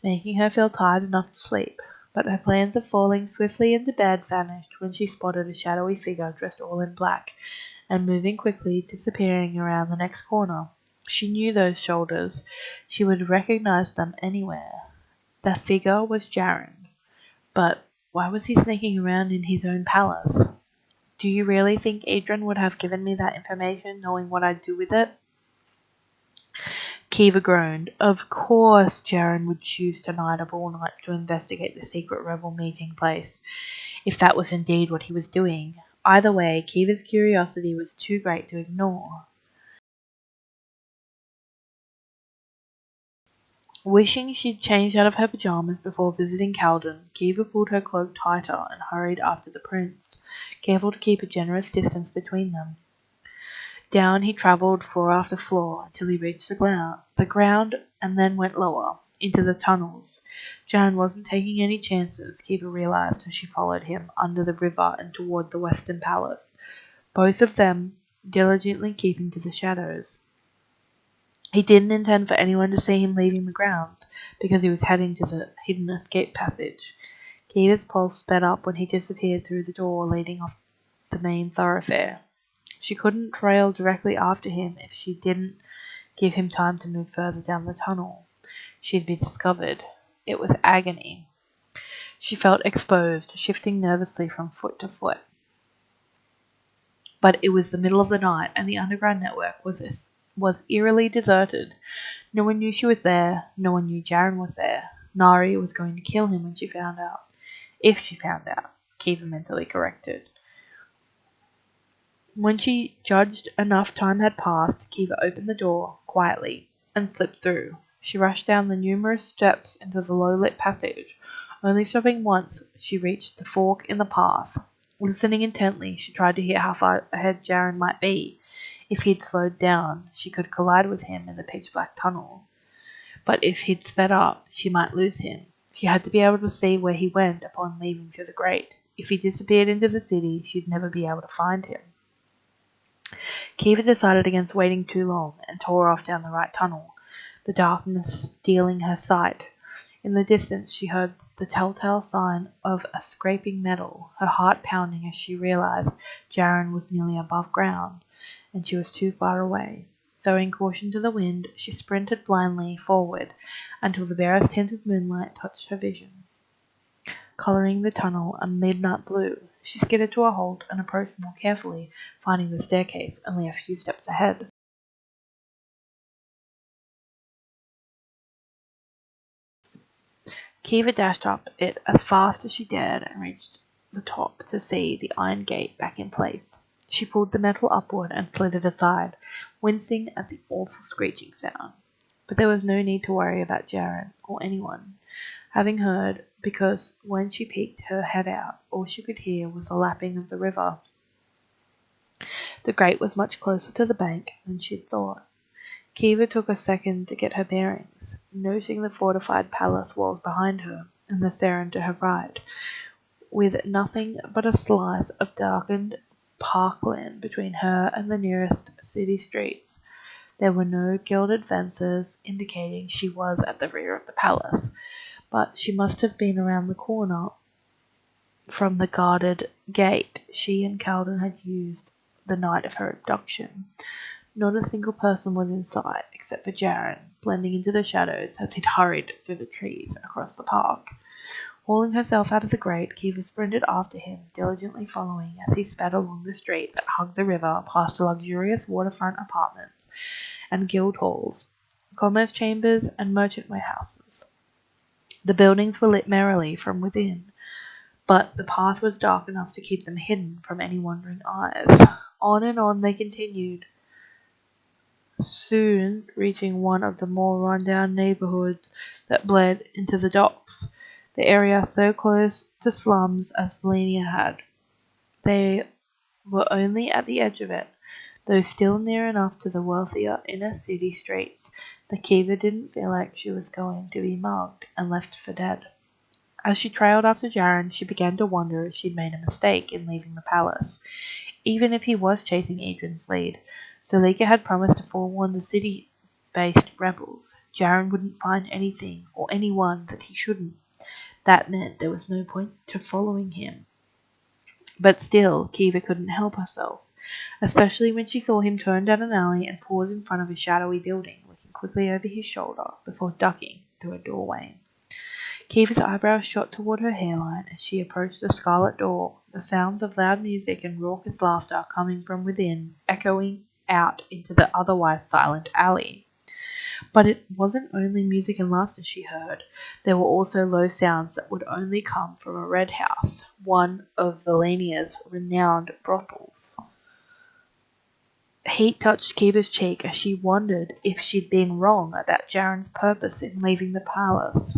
making her feel tired enough to sleep, but her plans of falling swiftly into bed vanished when she spotted a shadowy figure dressed all in black, and moving quickly, disappearing around the next corner. She knew those shoulders. She would recognize them anywhere. The figure was Jaren. But why was he sneaking around in his own palace? "Do you really think Adrian would have given me that information, knowing what I'd do with it?" Kiva groaned. Of course Jaren would choose tonight of all nights to investigate the secret rebel meeting place, if that was indeed what he was doing. Either way, Kiva's curiosity was too great to ignore. Wishing she'd changed out of her pajamas before visiting Calden, Kiva pulled her cloak tighter and hurried after the prince, careful to keep a generous distance between them. Down he travelled floor after floor until he reached the ground and then went lower, into the tunnels. Jan wasn't taking any chances, Kiva realized as she followed him under the river and toward the western palace, both of them diligently keeping to the shadows. He didn't intend for anyone to see him leaving the grounds, because he was heading to the hidden escape passage. Kiva's pulse sped up when he disappeared through the door leading off the main thoroughfare. She couldn't trail directly after him if she didn't give him time to move further down the tunnel. She'd be discovered. It was agony. She felt exposed, shifting nervously from foot to foot. But it was the middle of the night, and the underground network was eerily deserted. No one knew she was there. No one knew Jaren was there. Nari was going to kill him when she found out. If she found out. Kiva mentally corrected. When she judged enough time had passed, Kiva opened the door quietly and slipped through. She rushed down the numerous steps into the low-lit passage, only stopping once she reached the fork in the path. Listening intently, she tried to hear how far ahead Jaren might be. If he'd slowed down, she could collide with him in the pitch-black tunnel. But if he'd sped up, she might lose him. She had to be able to see where he went upon leaving through the grate. If he disappeared into the city, she'd never be able to find him. Kiva decided against waiting too long and tore off down the right tunnel, the darkness stealing her sight. In the distance she heard the telltale sign of a scraping metal, her heart pounding as she realized Jaren was nearly above ground, and she was too far away. Throwing caution to the wind, she sprinted blindly forward until the barest hint of moonlight touched her vision, colouring the tunnel a midnight blue. She skidded to a halt and approached more carefully, finding the staircase only a few steps ahead. Kiva dashed up it as fast as she dared and reached the top to see the iron gate back in place. She pulled the metal upward and slid it aside, wincing at the awful screeching sound. But there was no need to worry about Jaren or anyone, having heard, because when she peeked her head out, all she could hear was the lapping of the river. The grate was much closer to the bank than she'd thought. Kiva took a second to get her bearings, noting the fortified palace walls behind her and the Seren to her right, with nothing but a slice of darkened parkland between her and the nearest city streets. There were no gilded fences indicating she was at the rear of the palace, but she must have been around the corner from the guarded gate she and Calden had used the night of her abduction. Not a single person was in sight, except for Jaren, blending into the shadows as he'd hurried through the trees across the park. Hauling herself out of the grate, Kiva sprinted after him, diligently following as he sped along the street that hugged the river past luxurious waterfront apartments and guild halls, commerce chambers, and merchant warehouses. The buildings were lit merrily from within, but the path was dark enough to keep them hidden from any wandering eyes. On and on they continued, soon reaching one of the more run-down neighborhoods that bled into the docks, the area so close to slums as Valenia had. They were only at the edge of it, though still near enough to the wealthier inner city streets that Kiva didn't feel like she was going to be mugged and left for dead. As she trailed after Jaren, she began to wonder if she'd made a mistake in leaving the palace. Even if he was chasing Adrian's lead, Zulika had promised to forewarn the city-based rebels. Jaren wouldn't find anything or anyone that he shouldn't. That meant there was no point to following him. But still, Kiva couldn't help herself, especially when she saw him turn down an alley and pause in front of a shadowy building, looking quickly over his shoulder before ducking through a doorway. Kiva's eyebrows shot toward her hairline as she approached the scarlet door, the sounds of loud music and raucous laughter coming from within, echoing out into the otherwise silent alley. But it wasn't only music and laughter she heard. There were also low sounds that would only come from a red house, one of Valenia's renowned brothels. Heat touched Kiva's cheek as she wondered if she'd been wrong about Jaren's purpose in leaving the palace.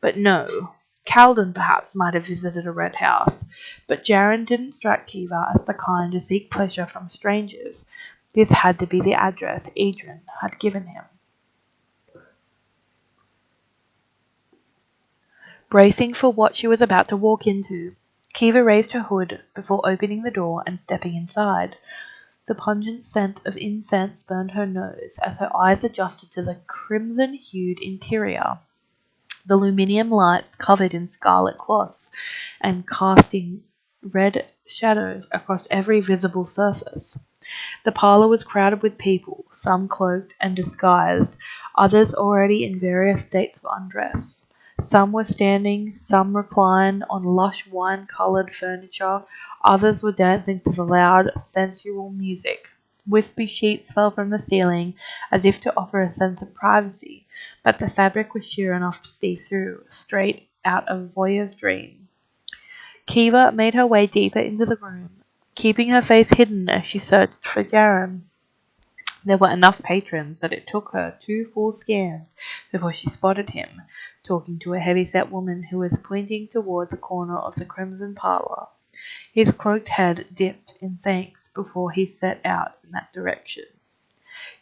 But no, Calden perhaps might have visited a red house, but Jaren didn't strike Kiva as the kind to seek pleasure from strangers. This had to be the address Adrian had given him. Bracing for what she was about to walk into, Kiva raised her hood before opening the door and stepping inside. The pungent scent of incense burned her nose as her eyes adjusted to the crimson-hued interior. The luminium lights covered in scarlet cloths and casting red shadows across every visible surface. The parlour was crowded with people, some cloaked and disguised, others already in various states of undress. Some were standing, some reclined on lush wine-coloured furniture, others were dancing to the loud, sensual music. Wispy sheets fell from the ceiling as if to offer a sense of privacy, but the fabric was sheer enough to see through, straight out of a voyeur's dream. Kiva made her way deeper into the room, keeping her face hidden as she searched for Jaren. There were enough patrons that it took her 2 full scans before she spotted him, talking to a heavy-set woman who was pointing toward the corner of the Crimson Parlor. His cloaked head dipped in thanks before he set out in that direction.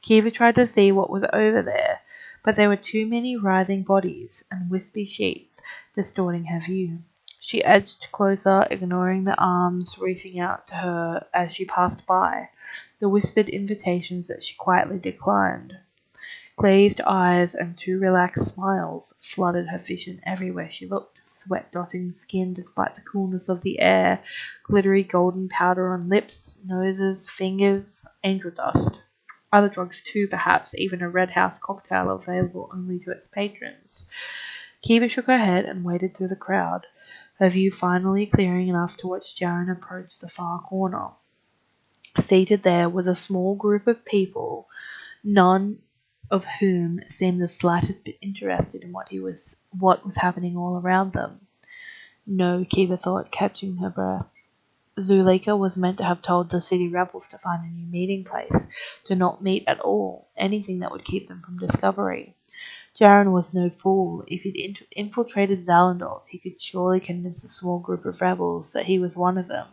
Kiva tried to see what was over there, but there were too many writhing bodies and wispy sheets distorting her view. She edged closer, ignoring the arms reaching out to her as she passed by, the whispered invitations that she quietly declined. Glazed eyes and 2 relaxed smiles flooded her vision everywhere she looked, sweat dotting skin despite the coolness of the air, glittery golden powder on lips, noses, fingers, angel dust. Other drugs too, perhaps, even a Red House cocktail available only to its patrons. Kiva shook her head and waded through the crowd, her view finally clearing enough to watch Jaren approach the far corner. Seated there was a small group of people, none of whom seemed the slightest bit interested in what was happening all around them. No, Kiva thought, catching her breath. Zuleika was meant to have told the city rebels to find a new meeting place, to not meet at all, anything that would keep them from discovery. Jaren was no fool. If he'd infiltrated Zalendorf, he could surely convince a small group of rebels that he was one of them.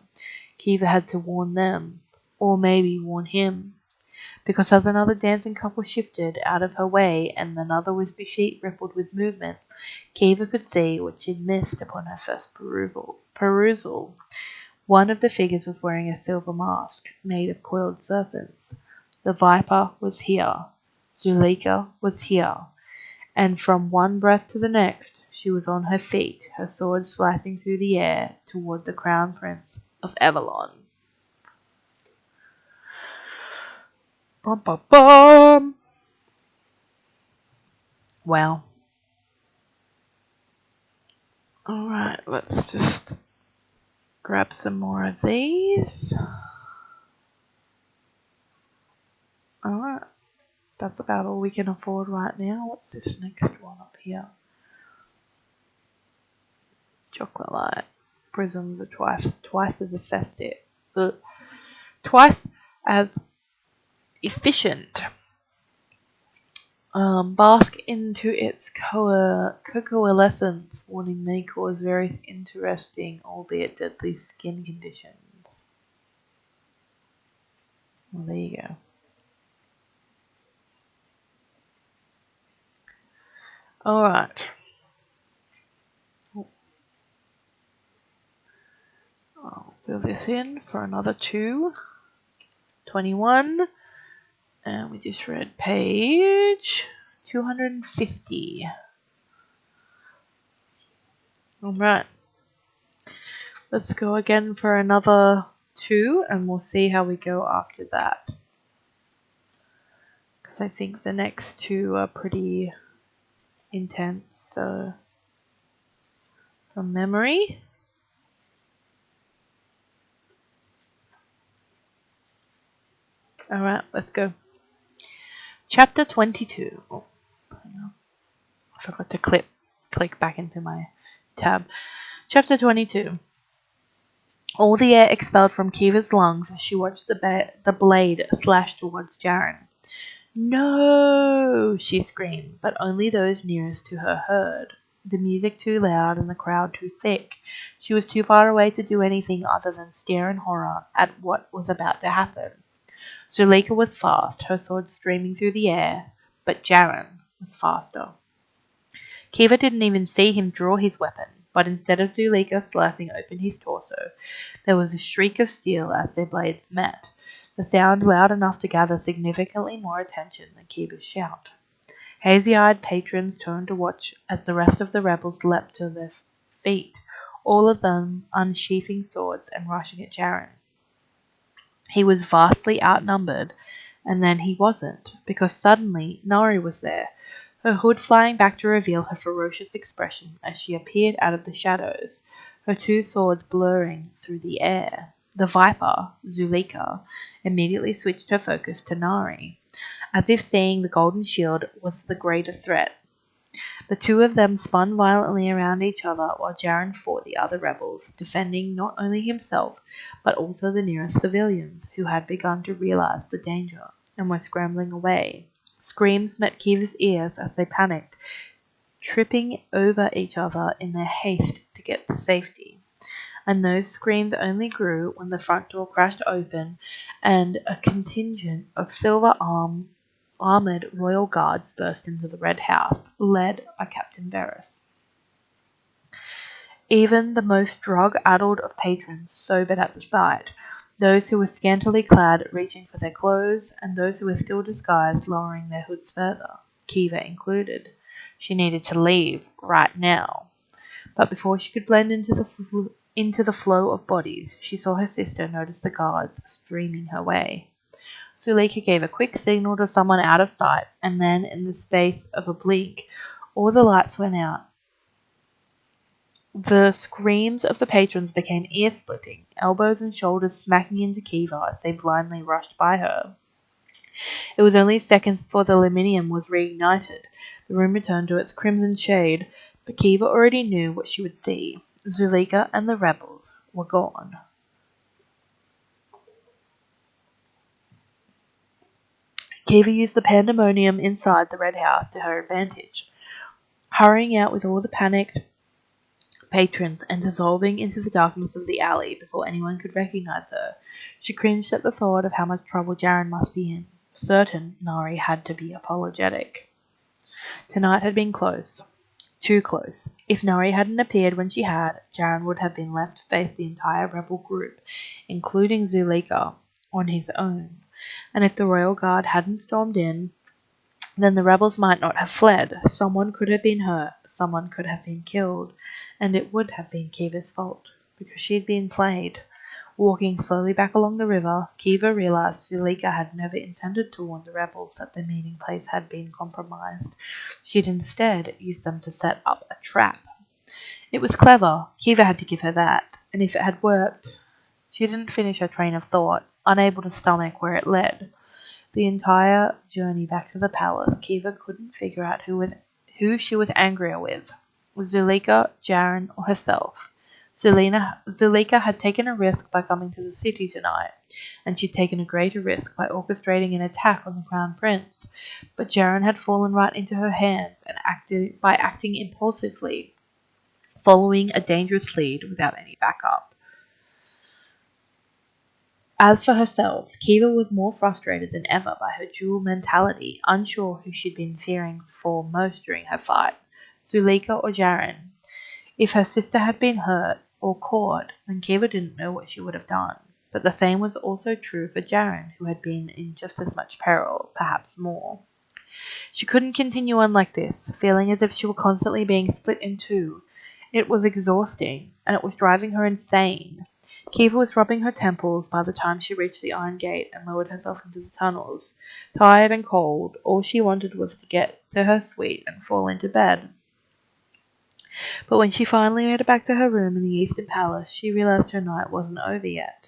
Kiva had to warn them, or maybe warn him. Because as another dancing couple shifted out of her way and another wispy sheet rippled with movement, Kiva could see what she'd missed upon her first perusal. One of the figures was wearing a silver mask made of coiled serpents. The Viper was here. Zuleika was here. And from one breath to the next, she was on her feet, her sword slicing through the air toward the Crown Prince of Avalon. Bum, bum, bum. Well. Alright, let's just grab some more of these. Alright, that's about all we can afford right now. What's this next one up here? Chocolate light. Prisms are twice as effective. Twice as efficient. Bask into its coalescence, warning may cause very interesting, albeit deadly skin conditions. Well, there you go. Alright. I'll fill this in for another 2:21. And we just read page 250. Alright. Let's go again for another 2 and we'll see how we go after that. Because I think the next 2 are pretty intense. So, from memory. Alright, let's go. Chapter 22. Oh, hang on. I forgot to click back into my tab. Chapter 22. All the air expelled from Kiva's lungs as she watched the blade slash towards Jaren. No! She screamed, but only those nearest to her heard. The music too loud and the crowd too thick. She was too far away to do anything other than stare in horror at what was about to happen. Zuleika was fast, her sword streaming through the air, but Jaren was faster. Kiva didn't even see him draw his weapon, but instead of Zuleika slicing open his torso, there was a shriek of steel as their blades met, the sound loud enough to gather significantly more attention than Kiva's shout. Hazy-eyed patrons turned to watch as the rest of the rebels leapt to their feet, all of them unsheathing swords and rushing at Jaren. He was vastly outnumbered, and then he wasn't, because suddenly Nari was there, her hood flying back to reveal her ferocious expression as she appeared out of the shadows, her 2 swords blurring through the air. The Viper, Zuleika, immediately switched her focus to Nari, as if seeing the golden shield was the greater threat. The two of them spun violently around each other while Jaren fought the other rebels, defending not only himself but also the nearest civilians, who had begun to realize the danger and were scrambling away. Screams met Kiva's ears as they panicked, tripping over each other in their haste to get to safety. And those screams only grew when the front door crashed open and a contingent of armored royal guards burst into the Red House, led by Captain Varys. Even the most drug-addled of patrons sobered at the sight, those who were scantily clad reaching for their clothes, and those who were still disguised lowering their hoods further, Kiva included. She needed to leave right now. But before she could blend into the flow of bodies, she saw her sister notice the guards streaming her way. Zuleika gave a quick signal to someone out of sight, and then, in the space of a blink, all the lights went out. The screams of the patrons became ear-splitting, elbows and shoulders smacking into Kiva as they blindly rushed by her. It was only seconds before the aluminium was reignited. The room returned to its crimson shade, but Kiva already knew what she would see. Zuleika and the rebels were gone. Kiva used the pandemonium inside the Red House to her advantage, hurrying out with all the panicked patrons and dissolving into the darkness of the alley before anyone could recognize her. She cringed at the thought of how much trouble Jaren must be in. Certain, Nari had to be apologetic. Tonight had been close. Too close. If Nari hadn't appeared when she had, Jaren would have been left to face the entire rebel group, including Zuleika, on his own. And if the royal guard hadn't stormed in, then the rebels might not have fled. Someone could have been hurt, someone could have been killed, and it would have been Kiva's fault, because she'd been played. Walking slowly back along the river, Kiva realized Zuleika had never intended to warn the rebels that their meeting place had been compromised. She'd instead used them to set up a trap. It was clever, Kiva had to give her that, and if it had worked... She didn't finish her train of thought, unable to stomach where it led. The entire journey back to the palace, Kiva couldn't figure out who she was angrier with, Zuleika, Jaren, or herself. Zuleika had taken a risk by coming to the city tonight, and she'd taken a greater risk by orchestrating an attack on the Crown Prince. But Jaren had fallen right into her hands and acting impulsively, following a dangerous lead without any backup. As for herself, Kiva was more frustrated than ever by her dual mentality, unsure who she'd been fearing for most during her fight, Zuleika or Jaren. If her sister had been hurt or caught, then Kiva didn't know what she would have done. But the same was also true for Jaren, who had been in just as much peril, perhaps more. She couldn't continue on like this, feeling as if she were constantly being split in two. It was exhausting, and it was driving her insane. Kiva was rubbing her temples by the time she reached the iron gate and lowered herself into the tunnels. Tired and cold, all she wanted was to get to her suite and fall into bed. But when she finally made it back to her room in the Eastern Palace, she realized her night wasn't over yet,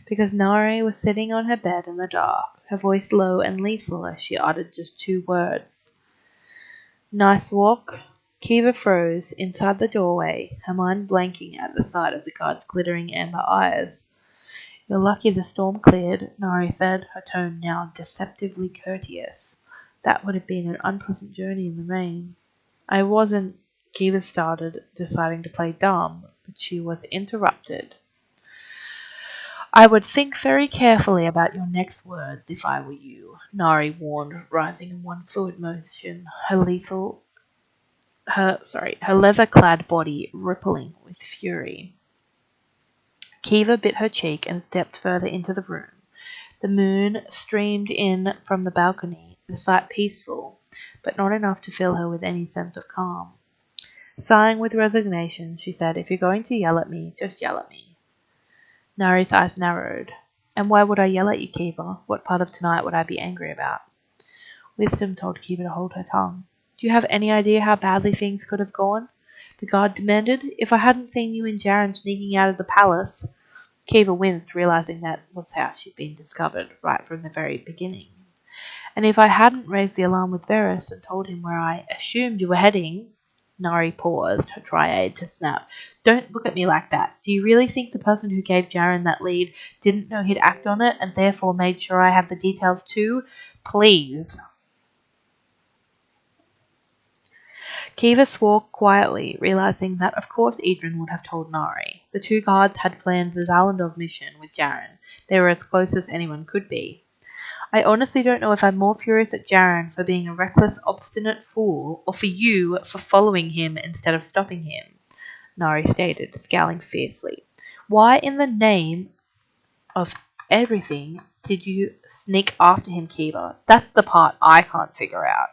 because Nari was sitting on her bed in the dark, her voice low and lethal as she uttered just 2 words. Nice walk? Kiva froze inside the doorway, her mind blanking at the sight of the guard's glittering amber eyes. You're lucky the storm cleared, Nari said, her tone now deceptively courteous. That would have been an unpleasant journey in the rain. I wasn't, Kiva started, deciding to play dumb, but she was interrupted. I would think very carefully about your next words if I were you, Nari warned, rising in one fluid motion, her leather-clad body rippling with fury. Kiva bit her cheek and stepped further into the room. The moon streamed in from the balcony, the sight peaceful, but not enough to fill her with any sense of calm. Sighing with resignation, she said, If you're going to yell at me, just yell at me. Nari's eyes narrowed. And why would I yell at you, Kiva? What part of tonight would I be angry about? Wisdom told Kiva to hold her tongue. Do you have any idea how badly things could have gone? The guard demanded. If I hadn't seen you and Jaren sneaking out of the palace... Kiva winced, realizing that was how she'd been discovered right from the very beginning. And if I hadn't raised the alarm with Varys and told him where I assumed you were heading... Nari paused, her triad to snap. Don't look at me like that. Do you really think the person who gave Jaren that lead didn't know he'd act on it and therefore made sure I have the details too? Please. Kiva swore quietly, realizing that of course Idrin would have told Nari. The two guards had planned the Zalandov mission with Jaren. They were as close as anyone could be. I honestly don't know if I'm more furious at Jaren for being a reckless, obstinate fool, or for you for following him instead of stopping him, Nari stated, scowling fiercely. Why in the name of everything did you sneak after him, Kiva? That's the part I can't figure out.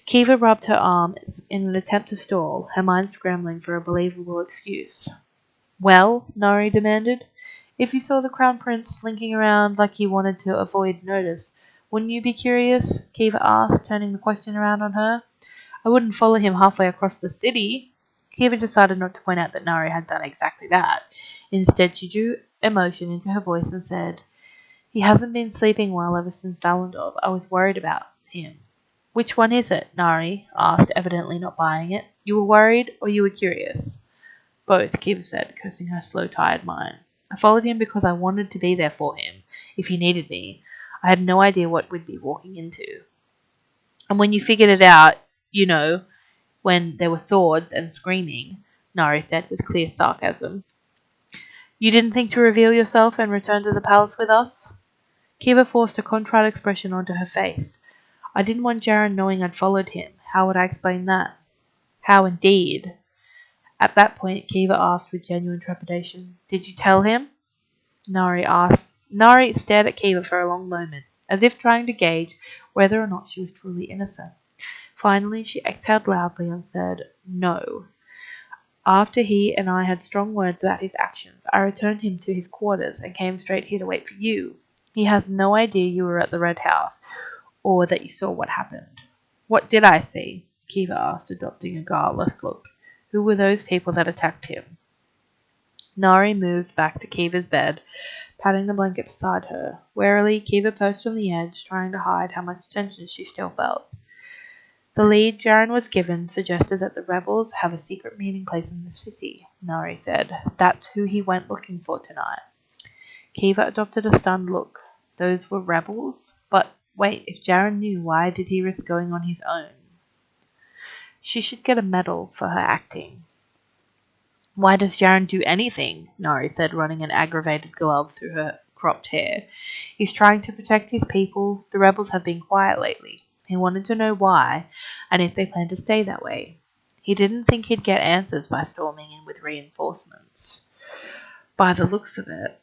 Kiva rubbed her arm in an attempt to stall, her mind scrambling for a believable excuse. Well, Nari demanded, if you saw the Crown Prince slinking around like he wanted to avoid notice, wouldn't you be curious? Kiva asked, turning the question around on her. I wouldn't follow him halfway across the city. Kiva decided not to point out that Nari had done exactly that. Instead, she drew emotion into her voice and said, he hasn't been sleeping well ever since Zalandov. I was worried about him. Which one is it? Nari asked, evidently not buying it. You were worried or you were curious? Both, Kiva said, cursing her slow, tired mind. I followed him because I wanted to be there for him, if he needed me. I had no idea what we'd be walking into. And when you figured it out, you know, when there were swords and screaming, Nari said with clear sarcasm. You didn't think to reveal yourself and return to the palace with us? Kiva forced a contrite expression onto her face. I didn't want Jaren knowing I'd followed him. How would I explain that? How indeed? At that point, Kiva asked with genuine trepidation, Did you tell him? Nari asked. Nari stared at Kiva for a long moment, as if trying to gauge whether or not she was truly innocent. Finally, she exhaled loudly and said, No. After he and I had strong words about his actions, I returned him to his quarters and came straight here to wait for you. He has no idea you were at the Red House, or that you saw what happened. What did I see? Kiva asked, adopting a guileless look. Who were those people that attacked him? Nari moved back to Kiva's bed, patting the blanket beside her. Warily, Kiva perched on the edge, trying to hide how much tension she still felt. The lead Jaren was given suggested that the rebels have a secret meeting place in the city, Nari said. That's who he went looking for tonight. Kiva adopted a stunned look. Those were rebels? But wait, if Jaren knew, why did he risk going on his own? She should get a medal for her acting. Why does Jaren do anything? Nari said, running an aggravated glove through her cropped hair. He's trying to protect his people. The rebels have been quiet lately. He wanted to know why, and if they plan to stay that way. He didn't think he'd get answers by storming in with reinforcements. By the looks of it,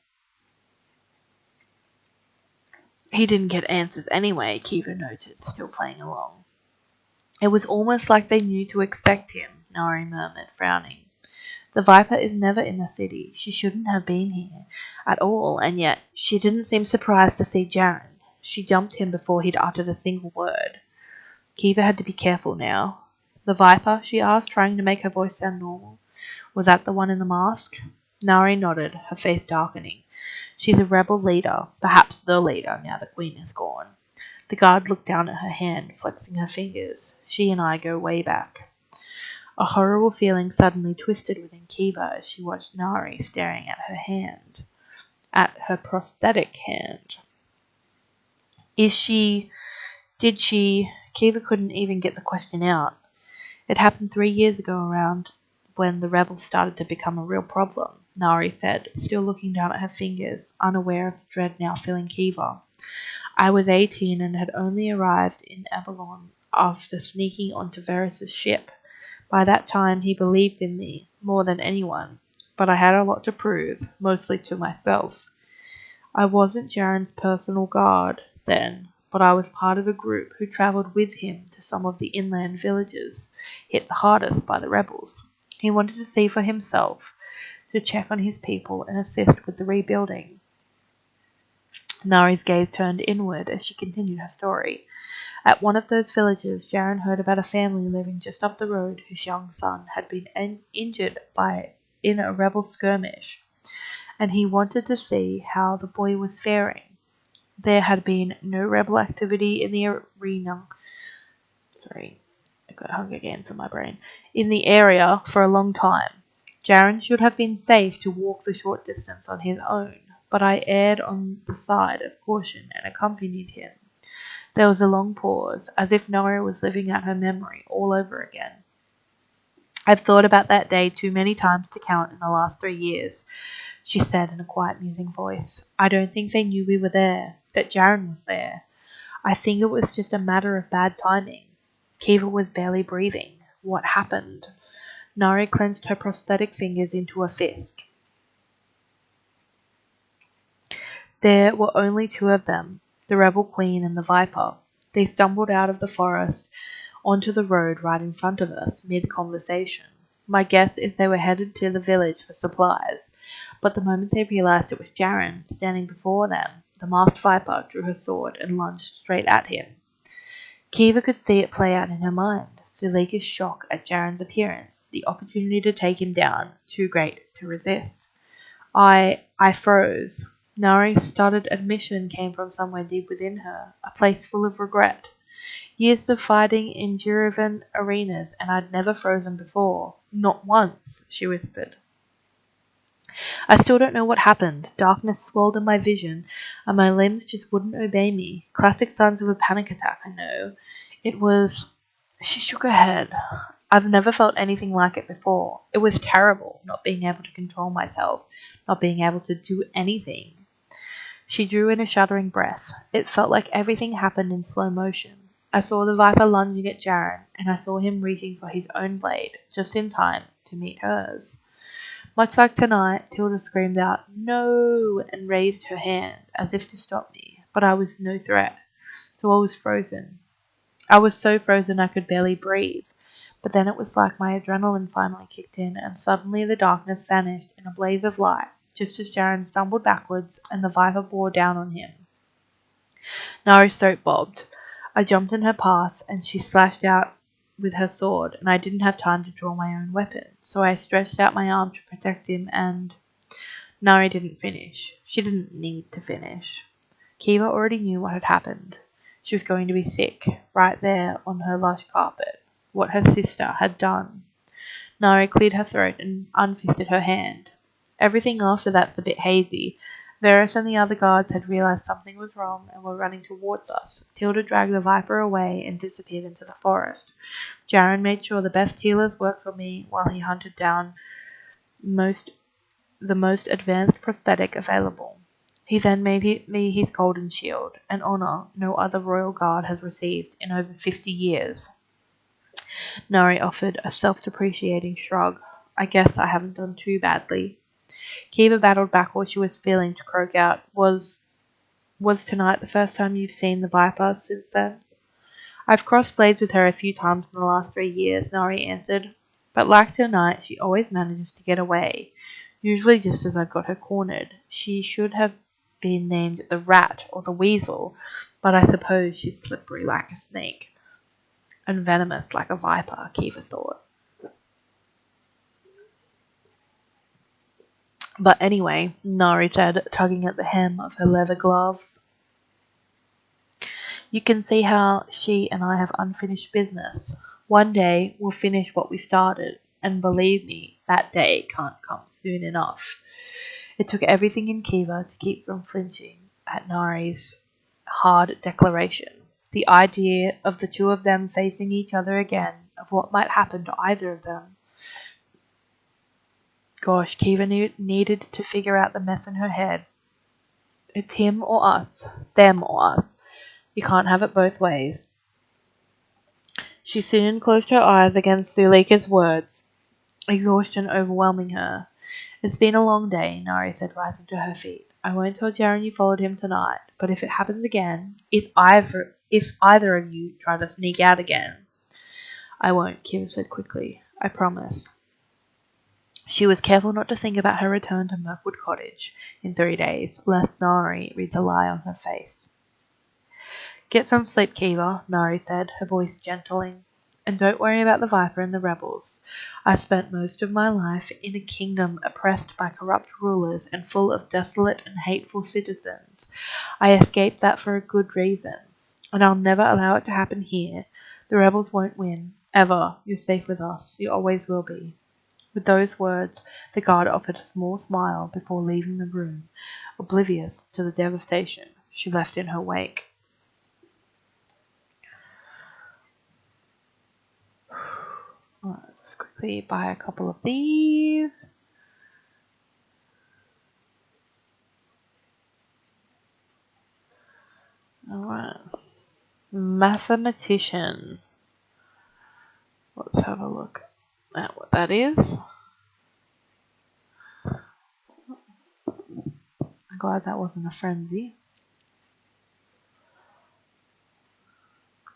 he didn't get answers anyway, Kiva noted, still playing along. It was almost like they knew to expect him, Nari murmured, frowning. The Viper is never in the city. She shouldn't have been here at all, and yet she didn't seem surprised to see Jaren. She jumped him before he'd uttered a single word. Kiva had to be careful now. The Viper? She asked, trying to make her voice sound normal. Was that the one in the mask? Nari nodded, her face darkening. She's a rebel leader, perhaps the leader, now the queen is gone. The guard looked down at her hand, flexing her fingers. She and I go way back. A horrible feeling suddenly twisted within Kiva as she watched Nari staring at her hand. At her prosthetic hand. Did she... Kiva couldn't even get the question out. It happened 3 years ago around when the rebels started to become a real problem, Nari said, still looking down at her fingers, unaware of the dread now filling Kiva. I was 18 and had only arrived in Avalon after sneaking onto Varys' ship. By that time he believed in me, more than anyone, but I had a lot to prove, mostly to myself. I wasn't Jaren's personal guard then, but I was part of a group who travelled with him to some of the inland villages, hit the hardest by the rebels. He wanted to see for himself, to check on his people and assist with the rebuilding. Nari's gaze turned inward as she continued her story. At one of those villages, Jaren heard about a family living just up the road whose young son had been injured in a rebel skirmish, and he wanted to see how the boy was faring. There had been no rebel activity in the I got Hunger Games in my brain. In the area for a long time. Jaren should have been safe to walk the short distance on his own, but I erred on the side of caution and accompanied him. There was a long pause, as if Nora was living out her memory all over again. I've thought about that day too many times to count in the last 3 years, she said in a quiet, musing voice. I don't think they knew we were there, that Jaren was there. I think it was just a matter of bad timing. Kiva was barely breathing. What happened? Nari clenched her prosthetic fingers into a fist. There were only two of them, the Rebel Queen and the Viper. They stumbled out of the forest onto the road right in front of us, mid-conversation. My guess is they were headed to the village for supplies, but the moment they realized it was Jaren standing before them, the masked Viper drew her sword and lunged straight at him. Kiva could see it play out in her mind. Zuleika's shock at Jaren's appearance, the opportunity to take him down, too great to resist. I froze. Nari's stuttered admission came from somewhere deep within her, a place full of regret. Years of fighting in Juravan arenas, and I'd never frozen before. Not once, she whispered. I still don't know what happened. Darkness swelled in my vision, and my limbs just wouldn't obey me. Classic signs of a panic attack, I know. It was... She shook her head. I've never felt anything like it before. It was terrible, not being able to control myself, not being able to do anything. She drew in a shuddering breath. It felt like everything happened in slow motion. I saw the Viper lunging at Jaren, and I saw him reaching for his own blade, just in time to meet hers. Much like tonight, Tilda screamed out, "No!" and raised her hand, as if to stop me, but I was no threat, so I was frozen. I was so frozen I could barely breathe, but then it was like my adrenaline finally kicked in, and suddenly the darkness vanished in a blaze of light, just as Jaren stumbled backwards and the Viper bore down on him. Nari's throat bobbed. I jumped in her path, and she slashed out with her sword, and I didn't have time to draw my own weapon, so I stretched out my arm to protect him, and... Nari didn't finish. She didn't need to finish. Kiva already knew what had happened. She was going to be sick, right there on her lush carpet, what her sister had done. Nari cleared her throat and unfisted her hand. Everything after that's a bit hazy. Varys and the other guards had realized something was wrong and were running towards us. Tilda dragged the Viper away and disappeared into the forest. Jaren made sure the best healers worked for me while he hunted down the most advanced prosthetic available. He then made me his golden shield, an honor no other royal guard has received in over 50 years. Nari offered a self-depreciating shrug. I guess I haven't done too badly. Kiva battled back all she was feeling to croak out, Was tonight the first time you've seen the Viper since then? I've crossed blades with her a few times in the last 3 years, Nari answered, but like tonight, she always manages to get away, usually just as I've got her cornered. She should have been named the Rat or the Weasel, but I suppose she's slippery like a snake, and venomous like a viper, Kiva thought. But anyway, Nari said, tugging at the hem of her leather gloves, you can see how she and I have unfinished business. One day we'll finish what we started, and believe me, that day can't come soon enough. It took everything in Kiva to keep from flinching at Nari's hard declaration. The idea of the two of them facing each other again, of what might happen to either of them. Gosh, Kiva needed to figure out the mess in her head. It's him or us, them or us. You can't have it both ways. She soon closed her eyes against Zuleika's words, exhaustion overwhelming her. It's been a long day, Nari said, rising to her feet. I won't tell Jaren you followed him tonight, but if it happens again, if either of you try to sneak out again... I won't, Kiva said quickly. I promise. She was careful not to think about her return to Mirkwood Cottage in 3 days, lest Nari read the lie on her face. Get some sleep, Kiva, Nari said, her voice gentling. And don't worry about the Viper and the rebels. I spent most of my life in a kingdom oppressed by corrupt rulers and full of desolate and hateful citizens. I escaped that for a good reason, and I'll never allow it to happen here. The rebels won't win. Ever, you're safe with us. You always will be." With those words, the guard offered a small smile before leaving the room, oblivious to the devastation she left in her wake. Let's quickly buy a couple of these. Alright. Mathematician. Let's have a look at what that is. I'm glad that wasn't a frenzy.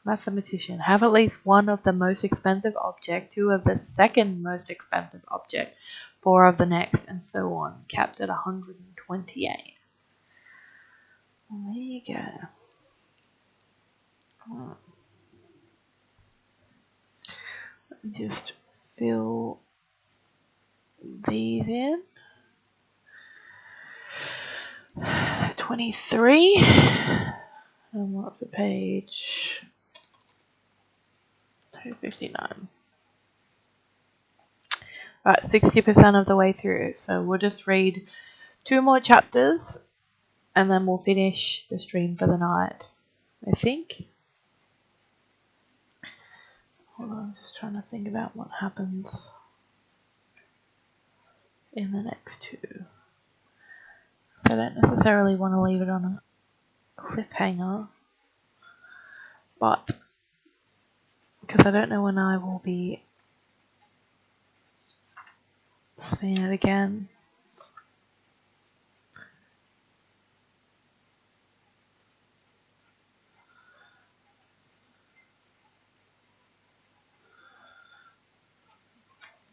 Mathematician. Have at least one of the most expensive object, two of the second most expensive object, four of the next, and so on. Capped at 128. Well, there you go. Let me just fill these in. 23. And we're up to page 259. Right, 60% of the way through. So we'll just read 2 more chapters and then we'll finish the stream for the night, I think. Hold on, I'm just trying to think about what happens in the next 2. So I don't necessarily want to leave it on a cliffhanger, but because I don't know when I will be seeing it again.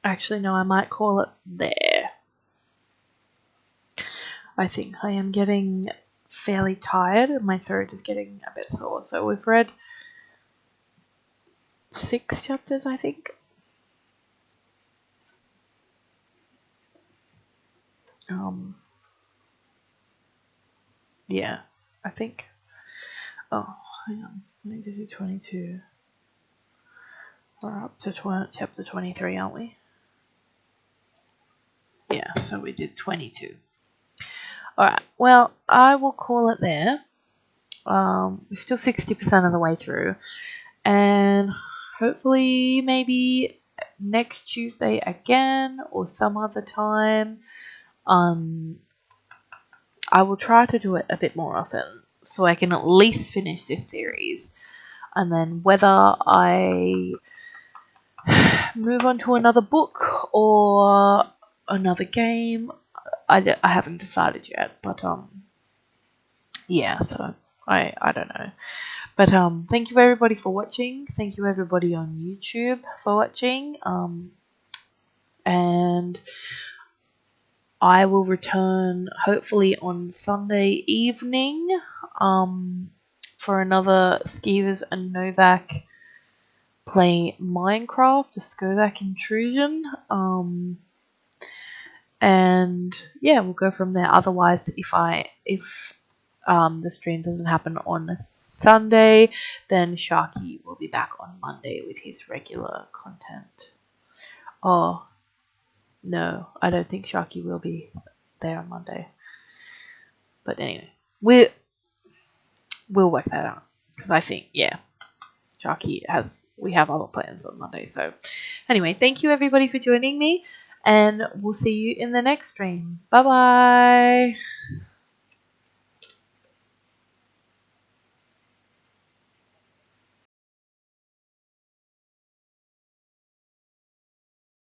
Actually, no, I might call it there. I think I am getting fairly tired and my throat is getting a bit sore. So we've read 6 chapters, I think. Yeah, I think. Oh, hang on. I need to do 22. We're up to chapter 23, aren't we? Yeah, so we did 22. Alright, well, I will call it there. We're still 60% of the way through. And hopefully maybe next Tuesday again or some other time. I will try to do it a bit more often so I can at least finish this series. And then whether I move on to another book or another game, I haven't decided yet. But yeah, so I don't know. But thank you everybody for watching. Thank you everybody on YouTube for watching. And I will return hopefully on Sunday evening for another Skievers and Novak play Minecraft, a Skovak intrusion. And yeah, we'll go from there. Otherwise, if the stream doesn't happen on a Sunday, then Sharky will be back on Monday with his regular content. Oh, no, I don't think Sharky will be there on Monday. But anyway, we'll work that out. Because I think, yeah, we have other plans on Monday. So anyway, thank you everybody for joining me. And we'll see you in the next stream. Bye-bye.